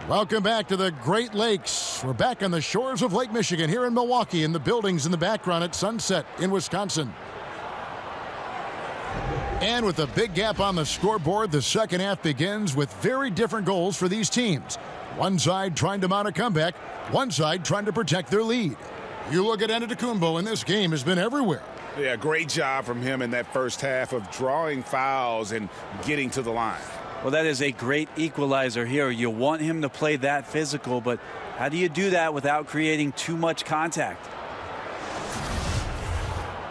Welcome back to the Great Lakes. We're back on the shores of Lake Michigan here in Milwaukee, in the buildings in the background at Sunset in Wisconsin. And with a big gap on the scoreboard, the second half begins with very different goals for these teams. One side trying to mount a comeback, one side trying to protect their lead. You look at Antetokounmpo, and this game has been everywhere. Yeah, great job from him in that first half of drawing fouls and getting to the line. Well, that is a great equalizer here. You want him to play that physical, but how do you do that without creating too much contact?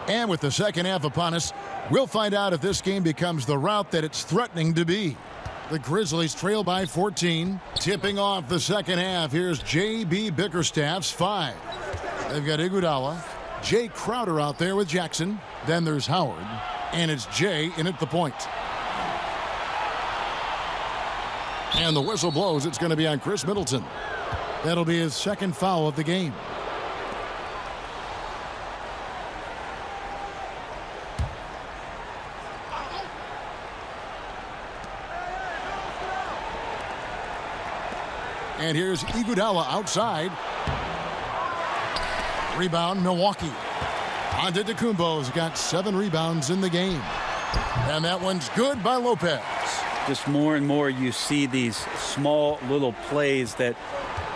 And with the second half upon us, we'll find out if this game becomes the rout that it's threatening to be. The Grizzlies trail by 14. Tipping off the second half, here's J.B. Bickerstaff's 5. They've got Iguodala, Jay Crowder out there with Jackson. Then there's Howard, and it's Jay in at the point. And the whistle blows. It's going to be on Chris Middleton. That'll be his second foul of the game. And here's Iguodala outside. Rebound, Milwaukee. Antetokounmpo's got 7 rebounds in the game. And that one's good by Lopez. Just more and more you see these small little plays that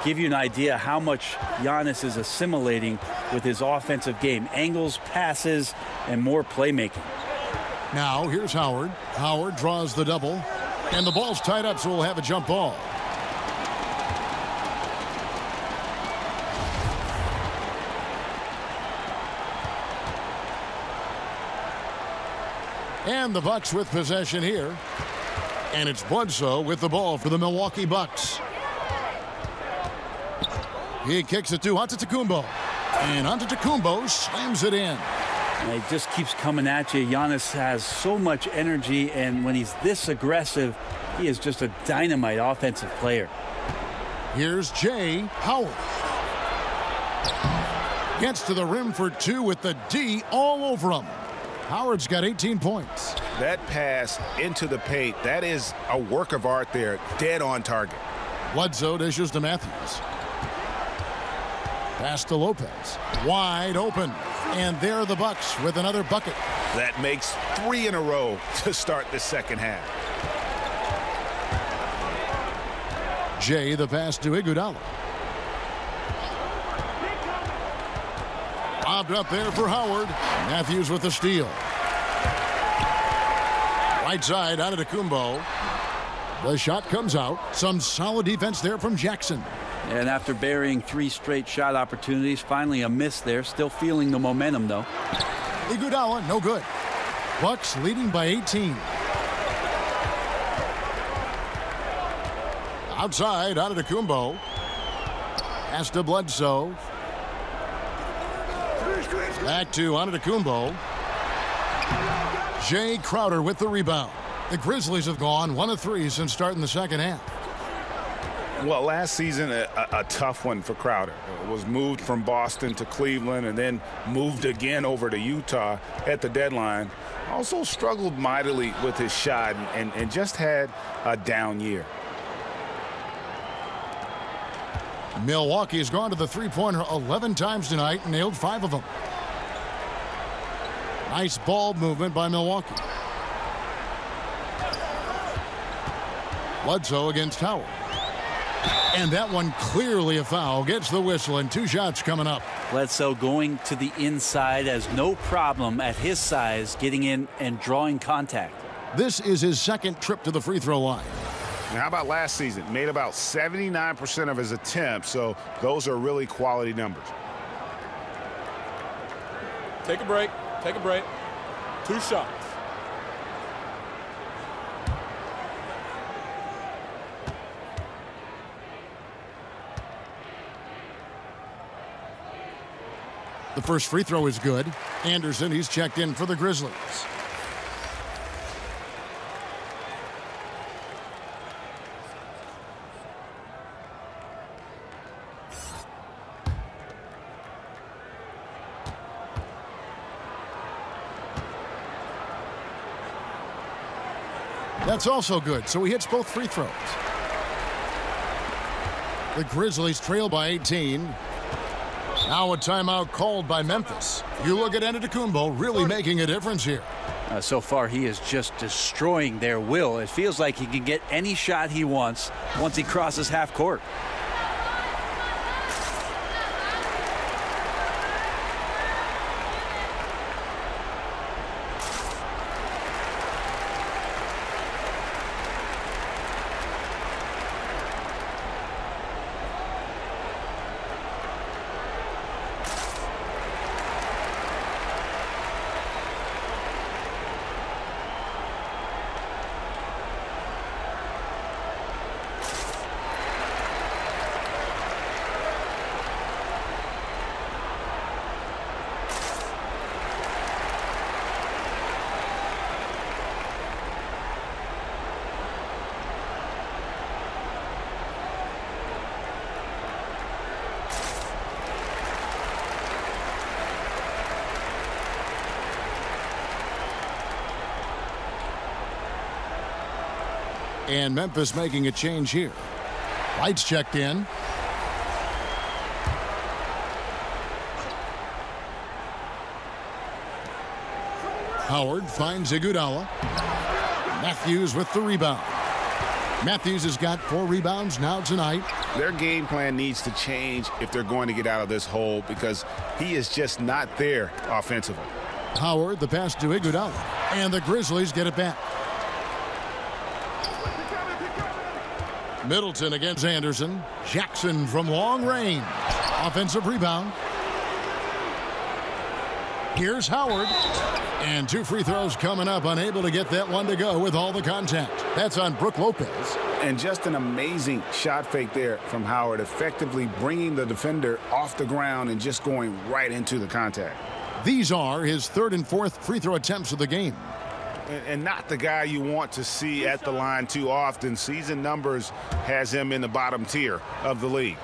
give you an idea how much Giannis is assimilating with his offensive game. Angles, passes, and more playmaking. Now here's Howard. Howard draws the double. And the ball's tied up, so we'll have a jump ball. And the Bucks with possession here. And it's Bledsoe with the ball for the Milwaukee Bucks. He kicks it to Antetokounmpo. And Antetokounmpo slams it in. And it just keeps coming at you. Giannis has so much energy, and when he's this aggressive, he is just a dynamite offensive player. Here's Jay Howard. Gets to the rim for two with the D all over him. Howard's got 18 points. That pass into the paint, that is a work of art there, dead on target. Bledsoe dishes to Matthews. Pass to Lopez. Wide open. And there are the Bucks with another bucket. That makes 3 in a row to start the second half. Jay, the pass to Iguodala. Bobbed up there for Howard. Matthews with the steal. Right side out of Antetokounmpo. The shot comes out. Some solid defense there from Jackson. And after burying 3 straight shot opportunities, finally a miss there. Still feeling the momentum, though. Iguodala, no good. Bucks leading by 18. Outside, out of Antetokounmpo. Pass to Bledsoe. Back to Antetokounmpo. Jay Crowder with the rebound. The Grizzlies have gone 1 of 3 since starting the second half. Well, last season, a tough one for Crowder. It was moved from Boston to Cleveland and then moved again over to Utah at the deadline. Also struggled mightily with his shot and just had a down year. Milwaukee has gone to the three-pointer 11 times tonight and nailed 5 of them. Nice ball movement by Milwaukee. Bledsoe against Howard. And that one clearly a foul. Gets the whistle and 2 shots coming up. Bledsoe going to the inside has no problem at his size getting in and drawing contact. This is his second trip to the free throw line. Now, how about last season? Made about 79% of his attempts, so those are really quality numbers. Take a break. Take a break. 2 shots. The first free throw is good. Anderson, he's checked in for the Grizzlies. That's also good, so he hits both free throws. The Grizzlies trail by 18. Now a timeout called by Memphis. You look at Antetokounmpo really making a difference here. So far, he is just destroying their will. It feels like he can get any shot he wants once he crosses half court. And Memphis making a change here. Lights checked in. Howard finds Iguodala. Matthews with the rebound. Matthews has got 4 rebounds now tonight. Their game plan needs to change if they're going to get out of this hole because he is just not there offensively. Howard, the pass to Iguodala. And the Grizzlies get it back. Middleton against Anderson. Jackson from long range. Offensive rebound. Here's Howard. And 2 free throws coming up, unable to get that one to go with all the contact. That's on Brook Lopez. And just an amazing shot fake there from Howard, effectively bringing the defender off the ground and just going right into the contact. These are his 3rd and 4th free throw attempts of the game. And not the guy you want to see at the line too often. Season numbers has him in the bottom tier of the league.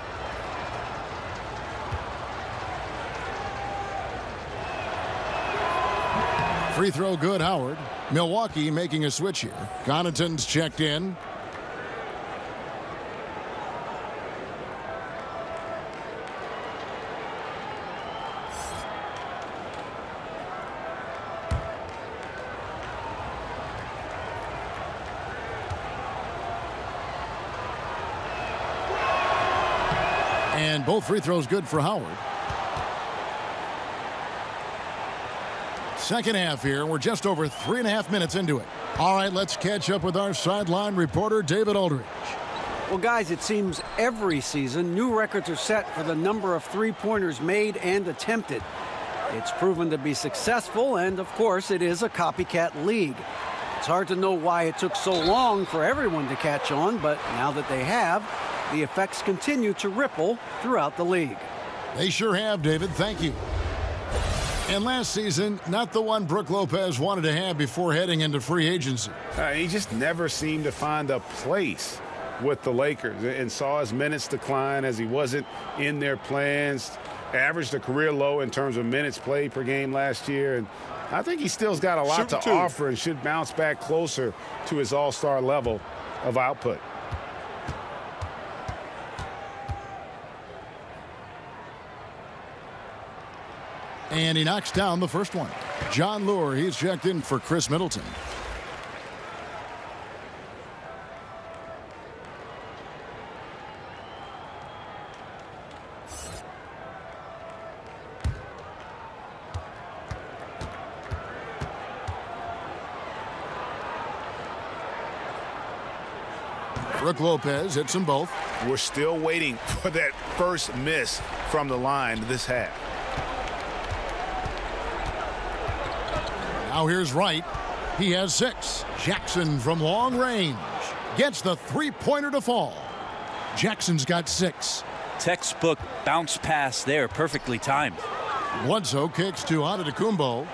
Free throw good, Howard. Milwaukee making a switch here. Connaughton's checked in. And both free throws good for Howard. Second half here. We're just over 3.5 minutes into it. All right, let's catch up with our sideline reporter, David Aldridge. Well, guys, it seems every season new records are set for the number of three-pointers made and attempted. It's proven to be successful, and of course, it is a copycat league. It's hard to know why it took so long for everyone to catch on, but now that they have, the effects continue to ripple throughout the league. They sure have, David. Thank you. And last season, not the one Brook Lopez wanted to have before heading into free agency. He just never seemed to find a place with the Lakers and saw his minutes decline as he wasn't in their plans. Averaged a career low in terms of minutes played per game last year. And I think he still's got a lot to offer and should bounce back closer to his all-star level of output. And he knocks down the first one. John Lure, he's checked in for Chris Middleton. Brook Lopez hits them both. We're still waiting for that first miss from the line this half. Now here's Wright. He has 6. Jackson from long range gets the three-pointer to fall. Jackson's got 6. Textbook bounce pass there, perfectly timed. Bledsoe kicks to Antetokounmpo.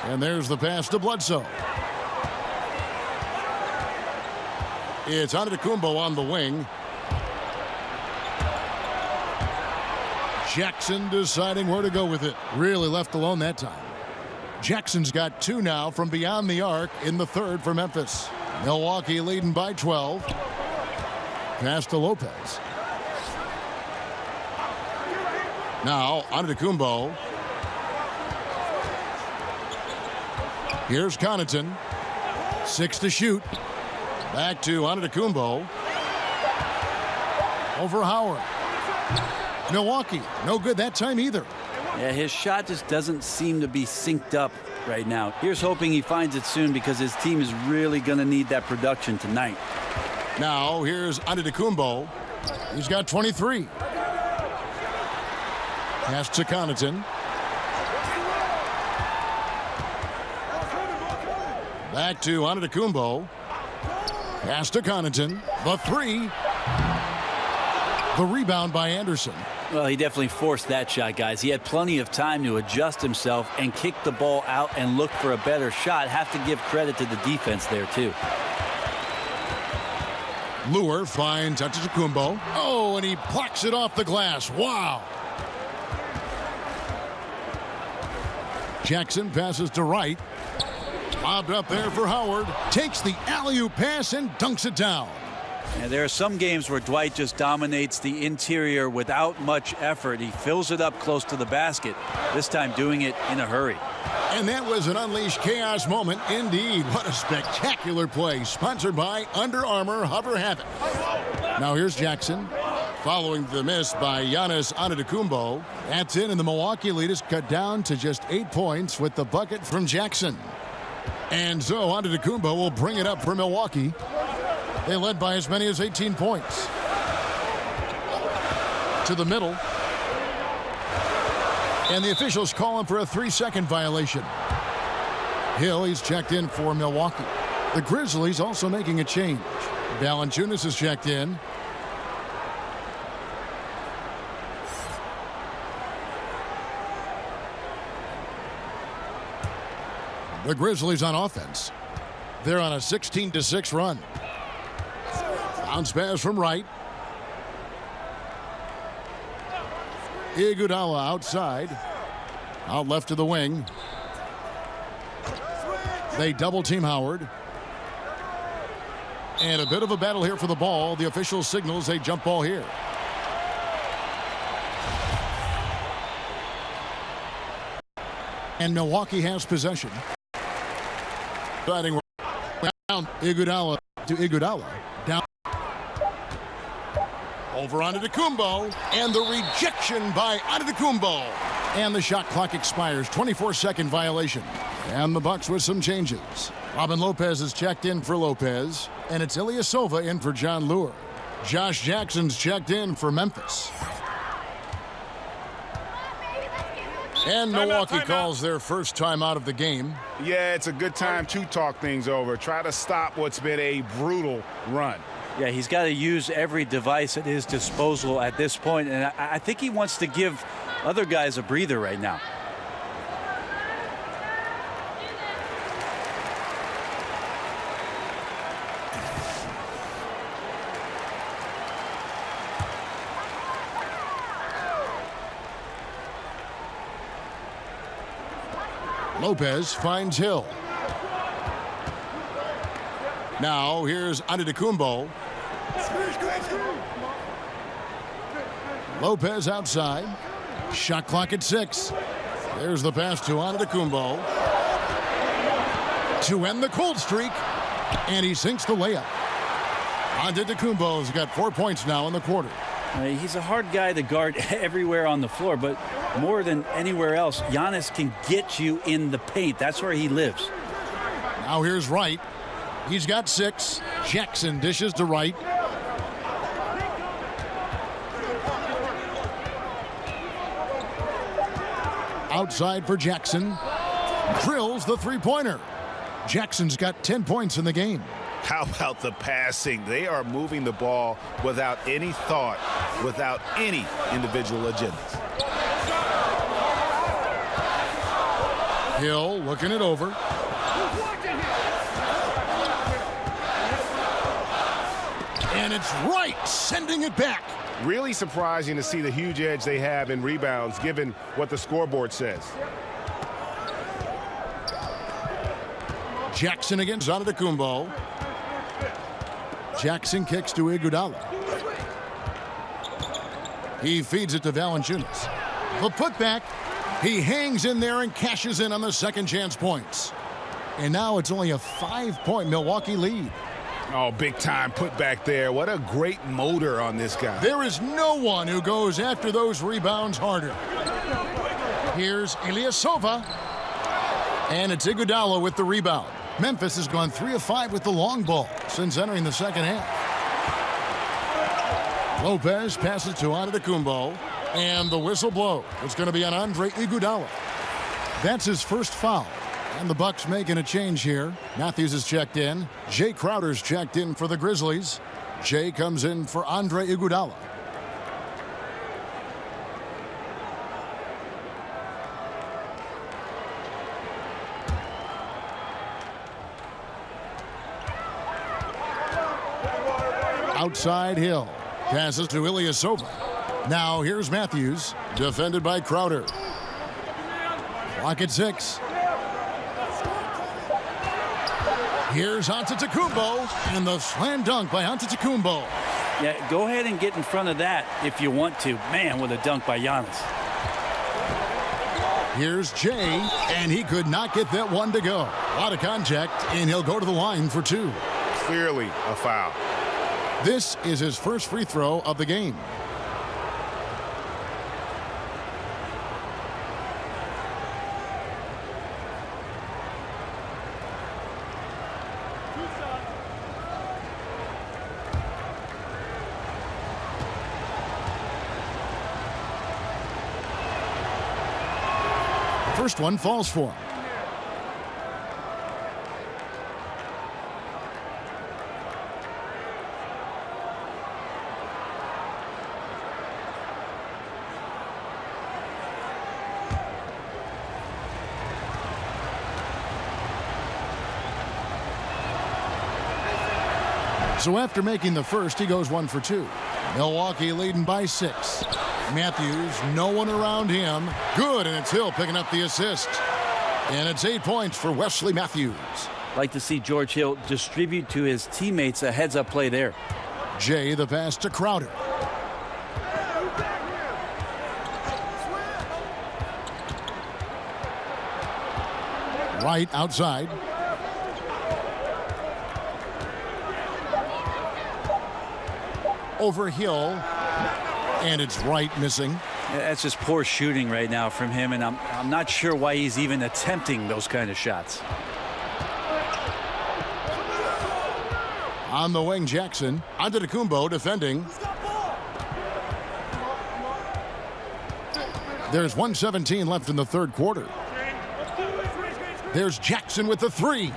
And there's the pass to Bledsoe. It's Antetokounmpo on the wing. Jackson deciding where to go with it. Really left alone that time. Jackson's got 2 now from beyond the arc in the third for Memphis. Milwaukee leading by 12. Pass to Lopez. Now Antetokounmpo. Here's Connaughton. 6 to shoot. Back to Antetokounmpo. Over Howard. Milwaukee, no good that time either. Yeah, his shot just doesn't seem to be synced up right now. Here's hoping he finds it soon because his team is really going to need that production tonight. Now, here's Antetokounmpo. He's got 23. Pass to Connaughton. Back to Antetokounmpo. Pass to Connaughton. The 3. The rebound by Anderson. Well, he definitely forced that shot, guys. He had plenty of time to adjust himself and kick the ball out and look for a better shot. Have to give credit to the defense there, too. Lure finds Antetokounmpo. Oh, and he plucks it off the glass. Wow. Jackson passes to Wright. Lobbed up there for Howard. Takes the alley-oop pass and dunks it down. And there are some games where Dwight just dominates the interior without much effort. He fills it up close to the basket, this time doing it in a hurry. And that was an unleashed chaos moment indeed. What a spectacular play, sponsored by Under Armour Hover Havoc. Now here's Jackson, following the miss by Giannis Antetokounmpo. That's in, and the Milwaukee lead is cut down to just 8 points with the bucket from Jackson. And so Antetokounmpo will bring it up for Milwaukee. They led by as many as 18 points. To the middle. And the officials calling for a 3-second violation. Hill, he's checked in for Milwaukee. The Grizzlies also making a change. Valanciunas is checked in. The Grizzlies on offense. They're on a 16-6 run. Bounce pass from Wright. Iguodala outside. Out left to the wing. They double team Howard. And a bit of a battle here for the ball. The official signals a jump ball here. And Milwaukee has possession. Batting down. Iguodala to Iguodala. Down. Over Antetokounmpo, and the rejection by Antetokounmpo. And the shot clock expires. 24-second violation. And the Bucks with some changes. Robin Lopez is checked in for Lopez, and it's Ilyasova in for John Lure. Josh Jackson's checked in for Memphis. And Milwaukee calls their first time out of the game. Yeah, it's a good time to talk things over. Try to stop what's been a brutal run. Yeah, he's got to use every device at his disposal at this point, and I think he wants to give other guys a breather right now. Lopez finds Hill. Now here's Antetokounmpo. Lopez outside. Shot clock at 6. There's the pass to Antetokounmpo to end the cold streak, and he sinks the layup. Antetokounmpo's got 4 points now in the quarter. He's a hard guy to guard everywhere on the floor, but more than anywhere else, Giannis can get you in the paint. That's where he lives. Now here's Wright. He's got 6. Jackson dishes to Wright. Outside for Jackson. Drills the three-pointer. Jackson's got 10 points in the game. How about the passing? They are moving the ball without any thought, without any individual agendas. Hill looking it over. And it's Wright sending it back. Really surprising to see the huge edge they have in rebounds given what the scoreboard says. Jackson against Antetokounmpo. Jackson kicks to Iguodala. He feeds it to Valanciunas. The putback. He hangs in there and cashes in on the second chance points. And now it's only a 5-point Milwaukee lead. Oh, big time put back there. What a great motor on this guy. There is no one who goes after those rebounds harder. Here's Ilyasova. And it's Iguodala with the rebound. Memphis has gone 3 of 5 with the long ball since entering the second half. Lopez passes to Antetokounmpo, and the whistle blow. It's going to be on Andre Iguodala. That's his first foul. And the Bucks making a change here. Matthews is checked in. Jay Crowder's checked in for the Grizzlies. Jay comes in for Andre Iguodala. Outside Hill. Passes to Ilyasova. Now here's Matthews. Defended by Crowder. Clock at 6. Here's Antetokounmpo, and the slam dunk by Antetokounmpo. Yeah, go ahead and get in front of that if you want to. Man, what a dunk by Giannis. Here's Jay, and he could not get that one to go. A lot of contact, and he'll go to the line for 2. Clearly a foul. This is his first free throw of the game. first one falls for him. So after making the first, he goes 1 for 2. Milwaukee leading by 6. Matthews, no one around him. Good, and it's Hill picking up the assist. And it's 8 points for Wesley Matthews. Like to see George Hill distribute to his teammates a heads-up play there. Jay, the pass to Crowder. Right outside. Over Hill, and it's Wright missing. That's just poor shooting right now from him, and I'm not sure why he's even attempting those kind of shots. On the wing, Jackson. Antetokounmpo defending. There's 1:17 left in the third quarter. There's Jackson with the 3.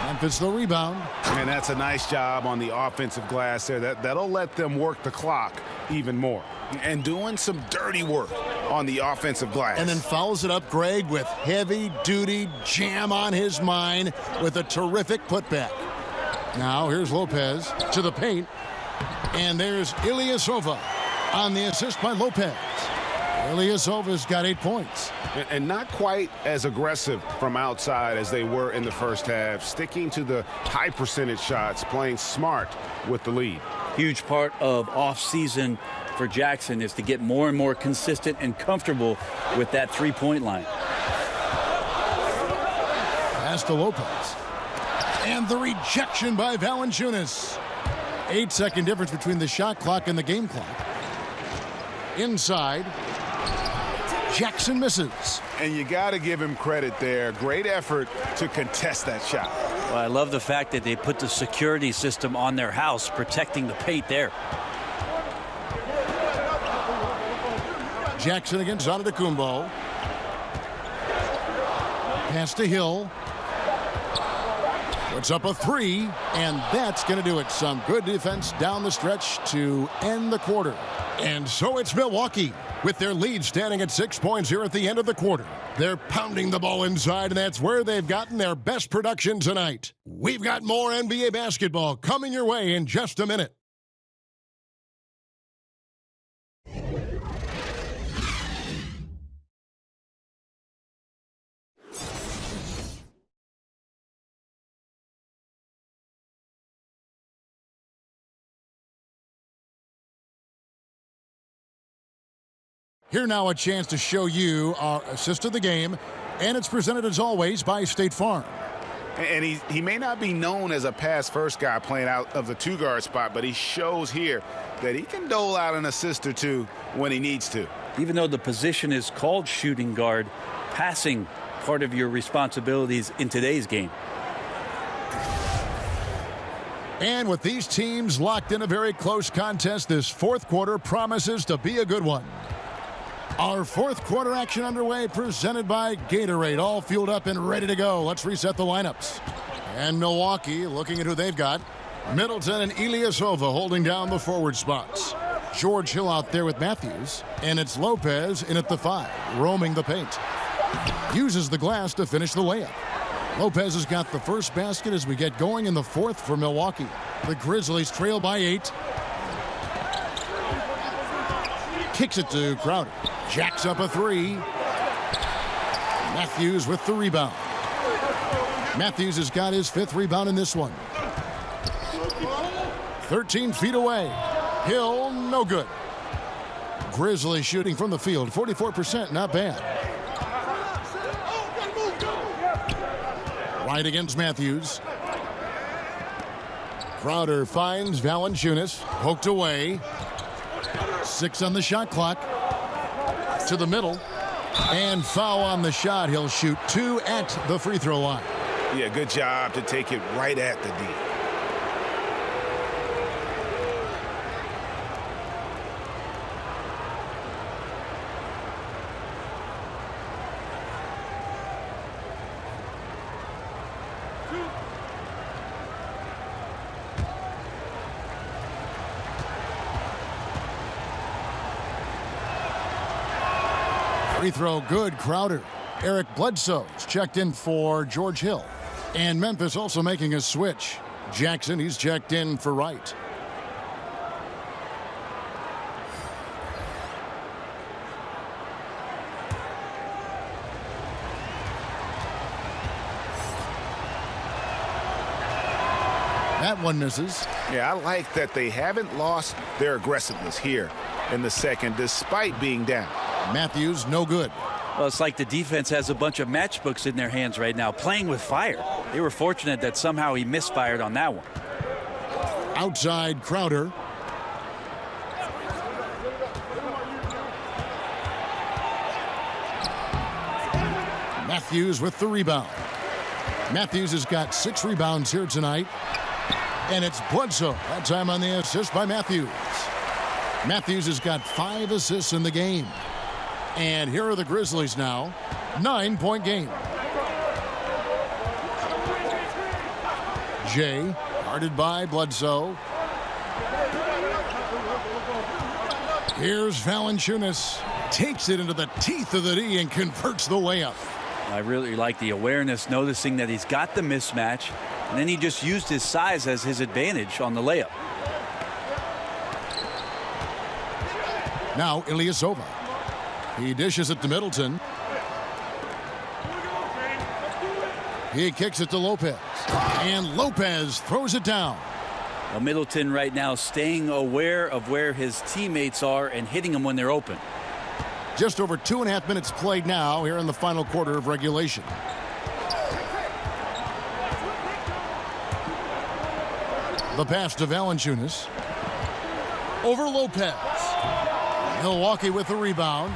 Memphis the rebound. And that's a nice job on the offensive glass there. That'll let them work the clock even more. And doing some dirty work on the offensive glass. And then follows it up, Greg, with heavy-duty jam on his mind with a terrific putback. Now here's Lopez to the paint. And there's Ilyasova on the assist by Lopez. Ilyasova's got 8 points. And not quite as aggressive from outside as they were in the first half. Sticking to the high percentage shots, playing smart with the lead. Huge part of off-season for Jackson is to get more and more consistent and comfortable with that three-point line. Pass to Lopez. And the rejection by Valanciunas. 8-second difference between the shot clock and the game clock. Inside. Jackson misses. And you got to give him credit there. Great effort to contest that shot. Well, I love the fact that they put the security system on their house, protecting the paint there. Jackson against Antetokounmpo. Pass to Hill. Puts up a 3, and that's going to do it. Some good defense down the stretch to end the quarter. And so it's Milwaukee with their lead standing at 6 points here at the end of the quarter. They're pounding the ball inside, and that's where they've gotten their best production tonight. We've got more NBA basketball coming your way in just a minute. Here now a chance to show you our assist of the game, and it's presented as always by State Farm. And he may not be known as a pass-first guy playing out of the two-guard spot, but he shows here that he can dole out an assist or two when he needs to. Even though the position is called shooting guard, passing part of your responsibilities in today's game. And with these teams locked in a very close contest, this fourth quarter promises to be a good one. Our fourth quarter action underway, presented by Gatorade, all fueled up and ready to go. Let's reset the lineups. And Milwaukee, looking at who they've got. Middleton and Ilyasova holding down the forward spots. George Hill out there with Matthews. And it's Lopez in at the 5, roaming the paint. Uses the glass to finish the layup. Lopez has got the first basket as we get going in the fourth for Milwaukee. The Grizzlies trail by 8. Kicks it to Crowder. Jacks up a 3. Matthews with the rebound. Matthews has got his 5th rebound in this one. 13 feet away. Hill, no good. Grizzlies shooting from the field, 44%, not bad. Right against Matthews. Crowder finds Valanciunas, poked away. 6 on the shot clock. To the middle. And foul on the shot. He'll shoot 2 at the free throw line. Yeah, good job to take it right at the D. Free throw good, Crowder. Eric Bledsoe's checked in for George Hill. And Memphis also making a switch. Jackson, he's checked in for Wright. That one misses. Yeah, I like that they haven't lost their aggressiveness here in the second, despite being down. Matthews, no good. Well, it's like the defense has a bunch of matchbooks in their hands right now, playing with fire. They were fortunate that somehow he misfired on that one. Outside, Crowder. Matthews with the rebound. Matthews has got 6 rebounds here tonight. And it's Bledsoe. That time on the assist by Matthews. Matthews has got 5 assists in the game. And here are the Grizzlies now. 9-point game. Jay, guarded by Bledsoe. Here's Valanciunas. Takes it into the teeth of the D and converts the layup. I really like the awareness, noticing that he's got the mismatch. And then he just used his size as his advantage on the layup. Now Ilyasova. He dishes it to Middleton. He kicks it to Lopez. And Lopez throws it down. Well, Middleton right now staying aware of where his teammates are and hitting them when they're open. Just over 2.5 minutes played now here in the final quarter of regulation. The pass to Valanciunas. Over Lopez. Milwaukee with the rebound.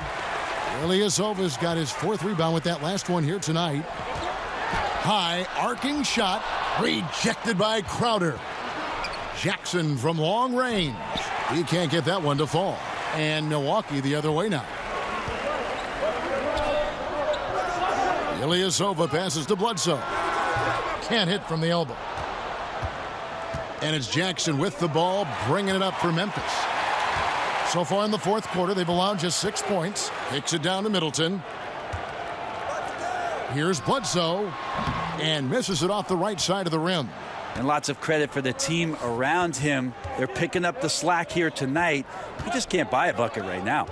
Ilyasova's got his 4th rebound with that last one here tonight. High arcing shot. Rejected by Crowder. Jackson from long range. He can't get that one to fall. And Milwaukee the other way now. Ilyasova passes to Bledsoe. Can't hit from the elbow. And it's Jackson with the ball, bringing it up for Memphis. So far in the 4th quarter, they've allowed just 6 points. Kicks it down to Middleton. Here's Bledsoe. And misses it off the right side of the rim. And lots of credit for the team around him. They're picking up the slack here tonight. He just can't buy a bucket right now.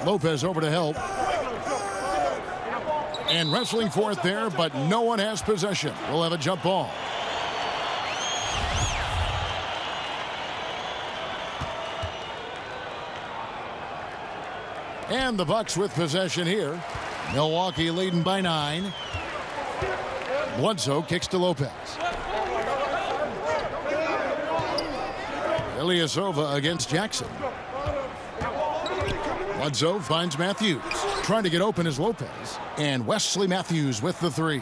Lopez over to help. And wrestling for it there, but no one has possession. We'll have a jump ball. And the Bucks with possession here. Milwaukee leading by 9. Bledsoe kicks to Lopez. Ilyasova against Jackson. Bledsoe finds Matthews. Trying to get open is Lopez. And Wesley Matthews with the 3.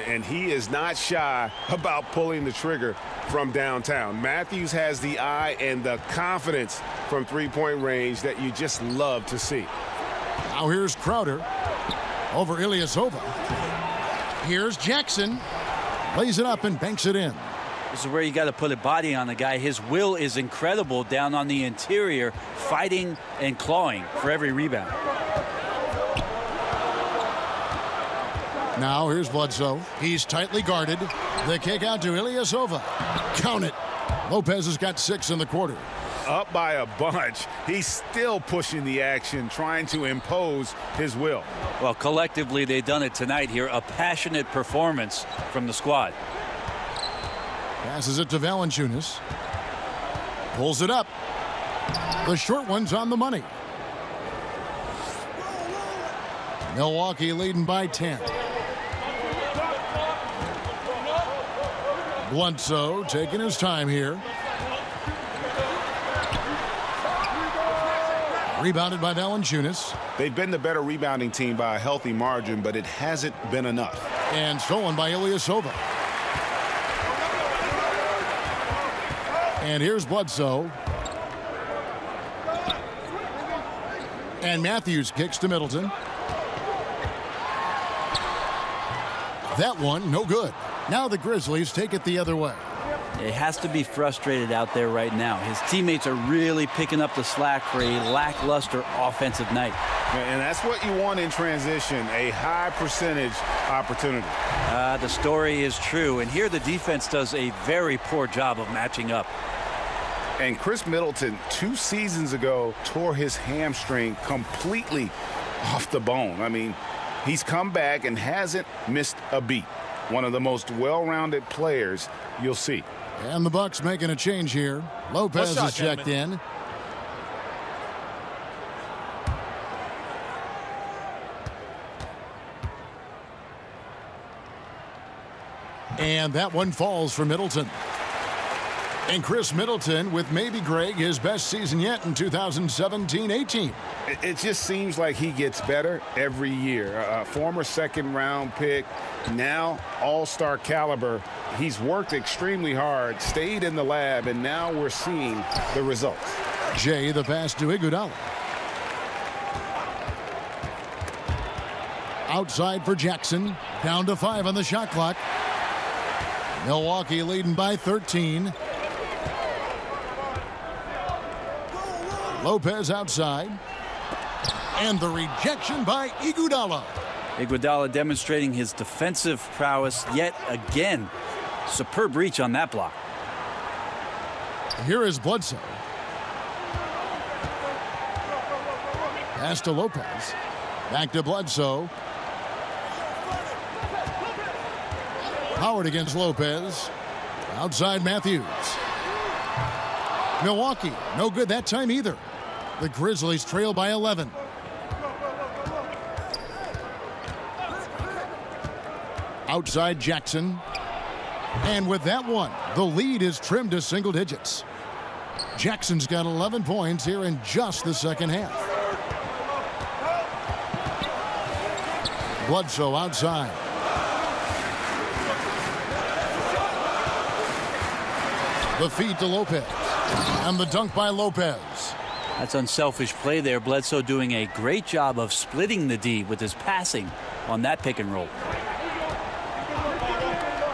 And he is not shy about pulling the trigger from downtown. Matthews has the eye and the confidence from three-point range that you just love to see. Now here's Crowder over Ilyasova. Here's Jackson. Lays it up and banks it in. This is where you got to put a body on the guy. His will is incredible down on the interior, fighting and clawing for every rebound. Now here's Bledsoe. He's tightly guarded. The kick out to Ilyasova. Count it. Lopez has got 6 in the quarter. Up by a bunch. He's still pushing the action, trying to impose his will. Well, collectively, they've done it tonight here. A passionate performance from the squad. Passes it to Valanciunas. Pulls it up. The short one's on the money. Milwaukee leading by 10. Bledsoe taking his time here. Rebounded by Valanciunas. They've been the better rebounding team by a healthy margin, but it hasn't been enough. And stolen by Ilyasova. And here's Bledsoe. And Matthews kicks to Middleton. That one, no good. Now the Grizzlies take it the other way. He has to be frustrated out there right now. His teammates are really picking up the slack for a lackluster offensive night. And that's what you want in transition, a high percentage opportunity. The story is true, and here the defense does a very poor job of matching up. And Chris Middleton, 2 seasons ago, tore his hamstring completely off the bone. I mean, he's come back and hasn't missed a beat. One of the most well-rounded players you'll see. And the Bucks making a change here. Lopez is checked in. And that one falls for Middleton. And Chris Middleton with maybe, Greg, his best season yet in 2017-18. It just seems like he gets better every year. A former second-round pick, now all-star caliber. He's worked extremely hard, stayed in the lab, and now we're seeing the results. Jay, the pass to Iguodala. Outside for Jackson. Down to 5 on the shot clock. Milwaukee leading by 13. Lopez outside. And the rejection by Iguodala. Iguodala demonstrating his defensive prowess yet again. Superb reach on that block. Here is Bledsoe. Pass to Lopez. Back to Bledsoe. Howard against Lopez. Outside Matthews. Milwaukee, no good that time either. The Grizzlies trail by 11. Outside Jackson. And with that one, the lead is trimmed to single digits. Jackson's got 11 points here in just the second half. Bledsoe outside. The feed to Lopez. And the dunk by Lopez. That's unselfish play there. Bledsoe doing a great job of splitting the D with his passing on that pick and roll.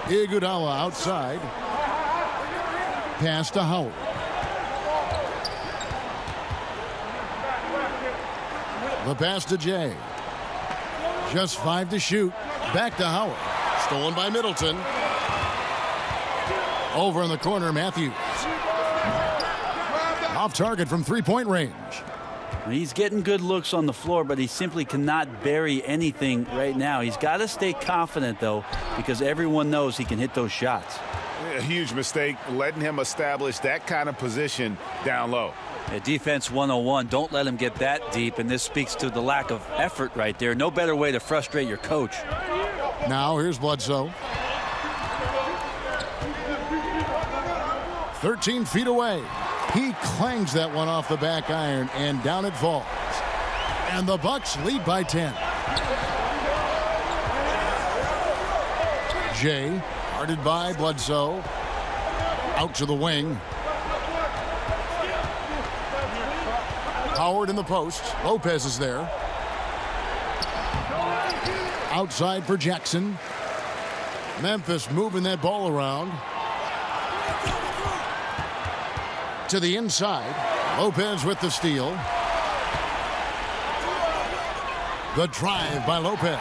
Iguodala outside. Pass to Howard. The pass to Jay. Just 5 to shoot. Back to Howard. Stolen by Middleton. Over in the corner, Matthews. Off target from three-point range. He's getting good looks on the floor, but he simply cannot bury anything right now. He's got to stay confident, though, because everyone knows he can hit those shots. A huge mistake, letting him establish that kind of position down low. Defense 101, don't let him get that deep, and this speaks to the lack of effort right there. No better way to frustrate your coach. Now here's Bledsoe. 13 feet away. He clangs that one off the back iron, and down it falls. And the Bucks lead by 10. Jay, guarded by Bledsoe. Out to the wing. Howard in the post. Lopez is there. Outside for Jackson. Memphis moving that ball around. To the inside. Lopez with the steal. The drive by Lopez.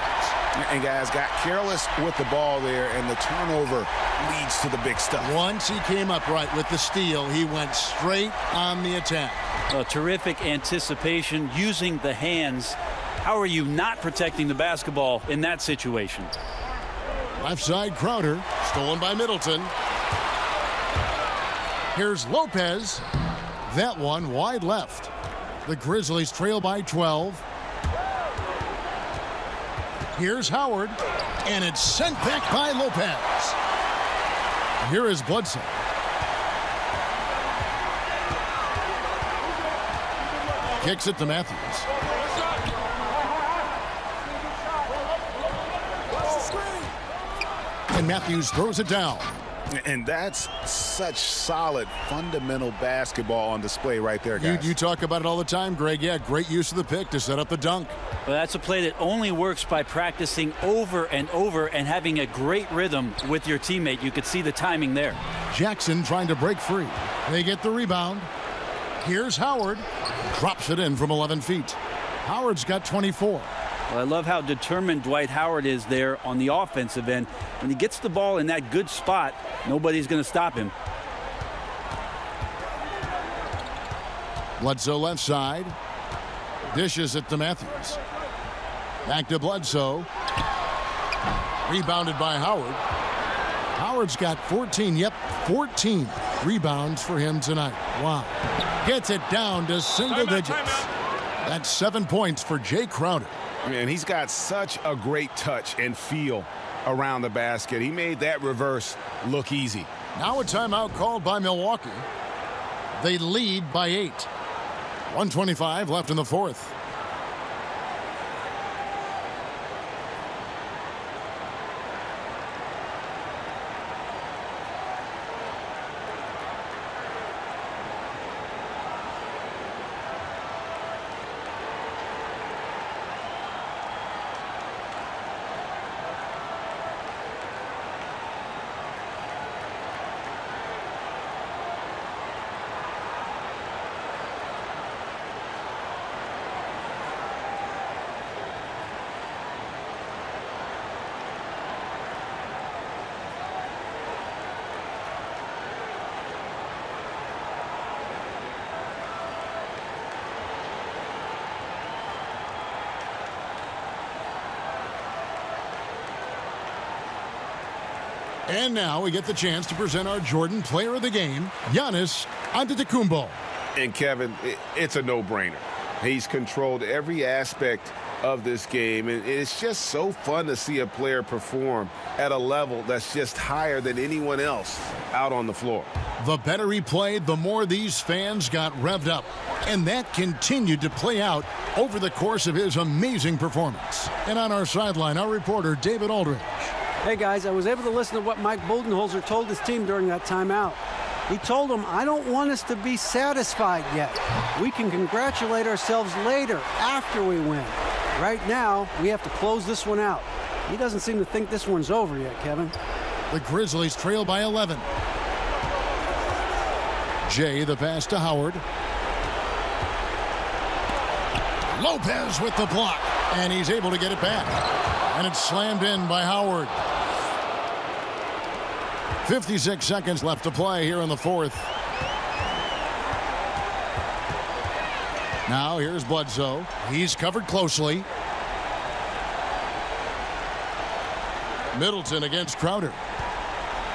And guys got careless with the ball there, and the turnover leads to the big stuff. Once he came up right with the steal, he went straight on the attack. Terrific anticipation using the hands. How are you not protecting the basketball in that situation? Left side Crowder, stolen by Middleton. Here's Lopez. That one wide left. The Grizzlies trail by 12. Here's Howard, and it's sent back by Lopez. Here is Bledsoe. Kicks it to Matthews. And Matthews throws it down. And that's such solid, fundamental basketball on display right there, guys. You talk about it all the time, Greg. Yeah, great use of the pick to set up the dunk. Well, that's a play that only works by practicing over and over and having a great rhythm with your teammate. You could see the timing there. Jackson trying to break free. They get the rebound. Here's Howard. Drops it in from 11 feet. Howard's got 24. Well, I love how determined Dwight Howard is there on the offensive end. When he gets the ball in that good spot, nobody's going to stop him. Bledsoe left side. Dishes it to Matthews. Back to Bledsoe. Rebounded by Howard. Howard's got 14. Yep, 14 rebounds for him tonight. Wow. Gets it down to single digits. That's 7 points for Jay Crowder. Man, he's got such a great touch and feel around the basket. He made that reverse look easy. Now a timeout called by Milwaukee. They lead by 8. 1:25 left in the fourth. And now we get the chance to present our Jordan Player of the Game, Giannis Antetokounmpo. And Kevin, it's a no-brainer. He's controlled every aspect of this game, and it's just so fun to see a player perform at a level that's just higher than anyone else out on the floor. The better he played, the more these fans got revved up, and that continued to play out over the course of his amazing performance. And on our sideline, our reporter David Aldridge. Hey guys, I was able to listen to what Mike Budenholzer told his team during that timeout. He told them, I don't want us to be satisfied yet. We can congratulate ourselves later, after we win. Right now, we have to close this one out. He doesn't seem to think this one's over yet, Kevin. The Grizzlies trail by 11. Jay, the pass to Howard. Lopez with the block, and he's able to get it back. And it's slammed in by Howard. 56 seconds left to play here in the fourth. Now here's Bledsoe. He's covered closely. Middleton against Crowder.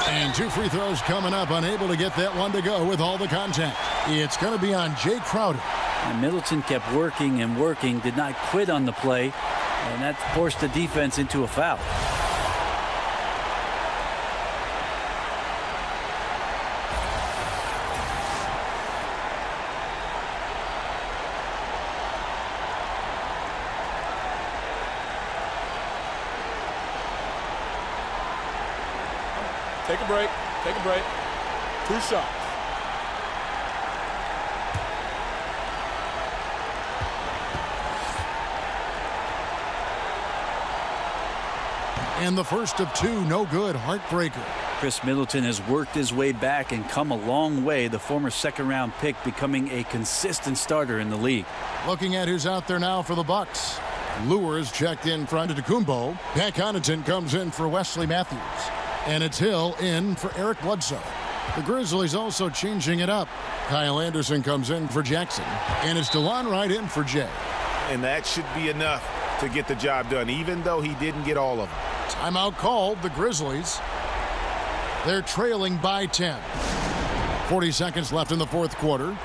And 2 free throws coming up. Unable to get that one to go with all the contact. It's going to be on Jay Crowder. And Middleton kept working and working, did not quit on the play, and that forced the defense into a foul. Take a break. Take a break. 2 shots. And the first of 2, no good, heartbreaker. Chris Middleton has worked his way back and come a long way, the former second-round pick becoming a consistent starter in the league. Looking at who's out there now for the Bucks. Lures checked in for Antetokounmpo. Pat Connaughton comes in for Wesley Matthews. And it's Hill in for Eric Bledsoe. The Grizzlies also changing it up. Kyle Anderson comes in for Jackson. And it's DeLon Wright in for Jay. And that should be enough to get the job done, even though he didn't get all of them. Timeout called, the Grizzlies. They're trailing by 10. 40 seconds left in the fourth quarter.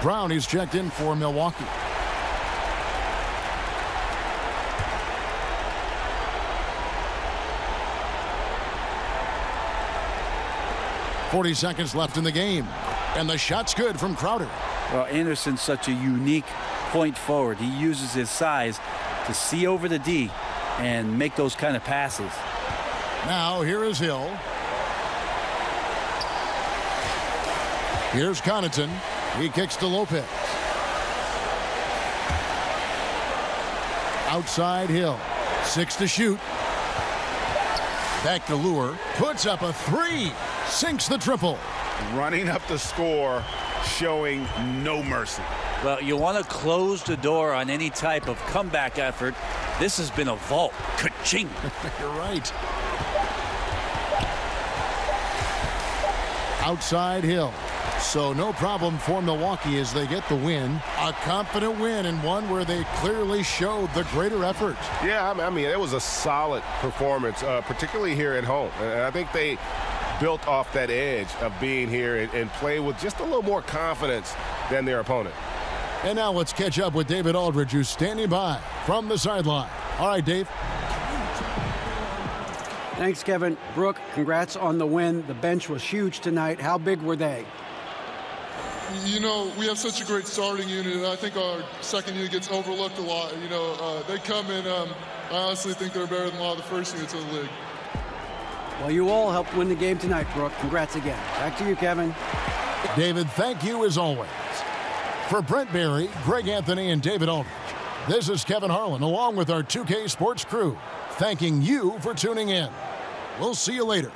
Brown is checked in for Milwaukee. .40 seconds left in the game. And the shot's good from Crowder. Well, Anderson's such a unique point forward. He uses his size to see over the D and make those kind of passes. Now here is Hill. Here's Connaughton. He kicks to Lopez. Outside Hill. 6 to shoot. Back to Lure. Puts up a 3. Sinks the triple. Running up the score, showing no mercy. Well, you want to close the door on any type of comeback effort. This has been a vault. Ka-ching. You're right. Outside Hill. So no problem for Milwaukee as they get the win. A confident win and one where they clearly showed the greater effort. Yeah, I mean, it was a solid performance, particularly here at home. And I think they built off that edge of being here and play with just a little more confidence than their opponent. And now let's catch up with David Aldridge, who's standing by from the sideline. All right, Dave. Thanks, Kevin. Brooke, congrats on the win. The bench was huge tonight. How big were they? You know, we have such a great starting unit, and I think our second unit gets overlooked a lot. You know, they come in, I honestly think they're better than a lot of the first units of the league. Well, you all helped win the game tonight, Brooke. Congrats again. Back to you, Kevin. David, thank you as always. For Brent Barry, Greg Anthony, and David Aldridge, this is Kevin Harlan along with our 2K Sports crew, thanking you for tuning in. We'll see you later.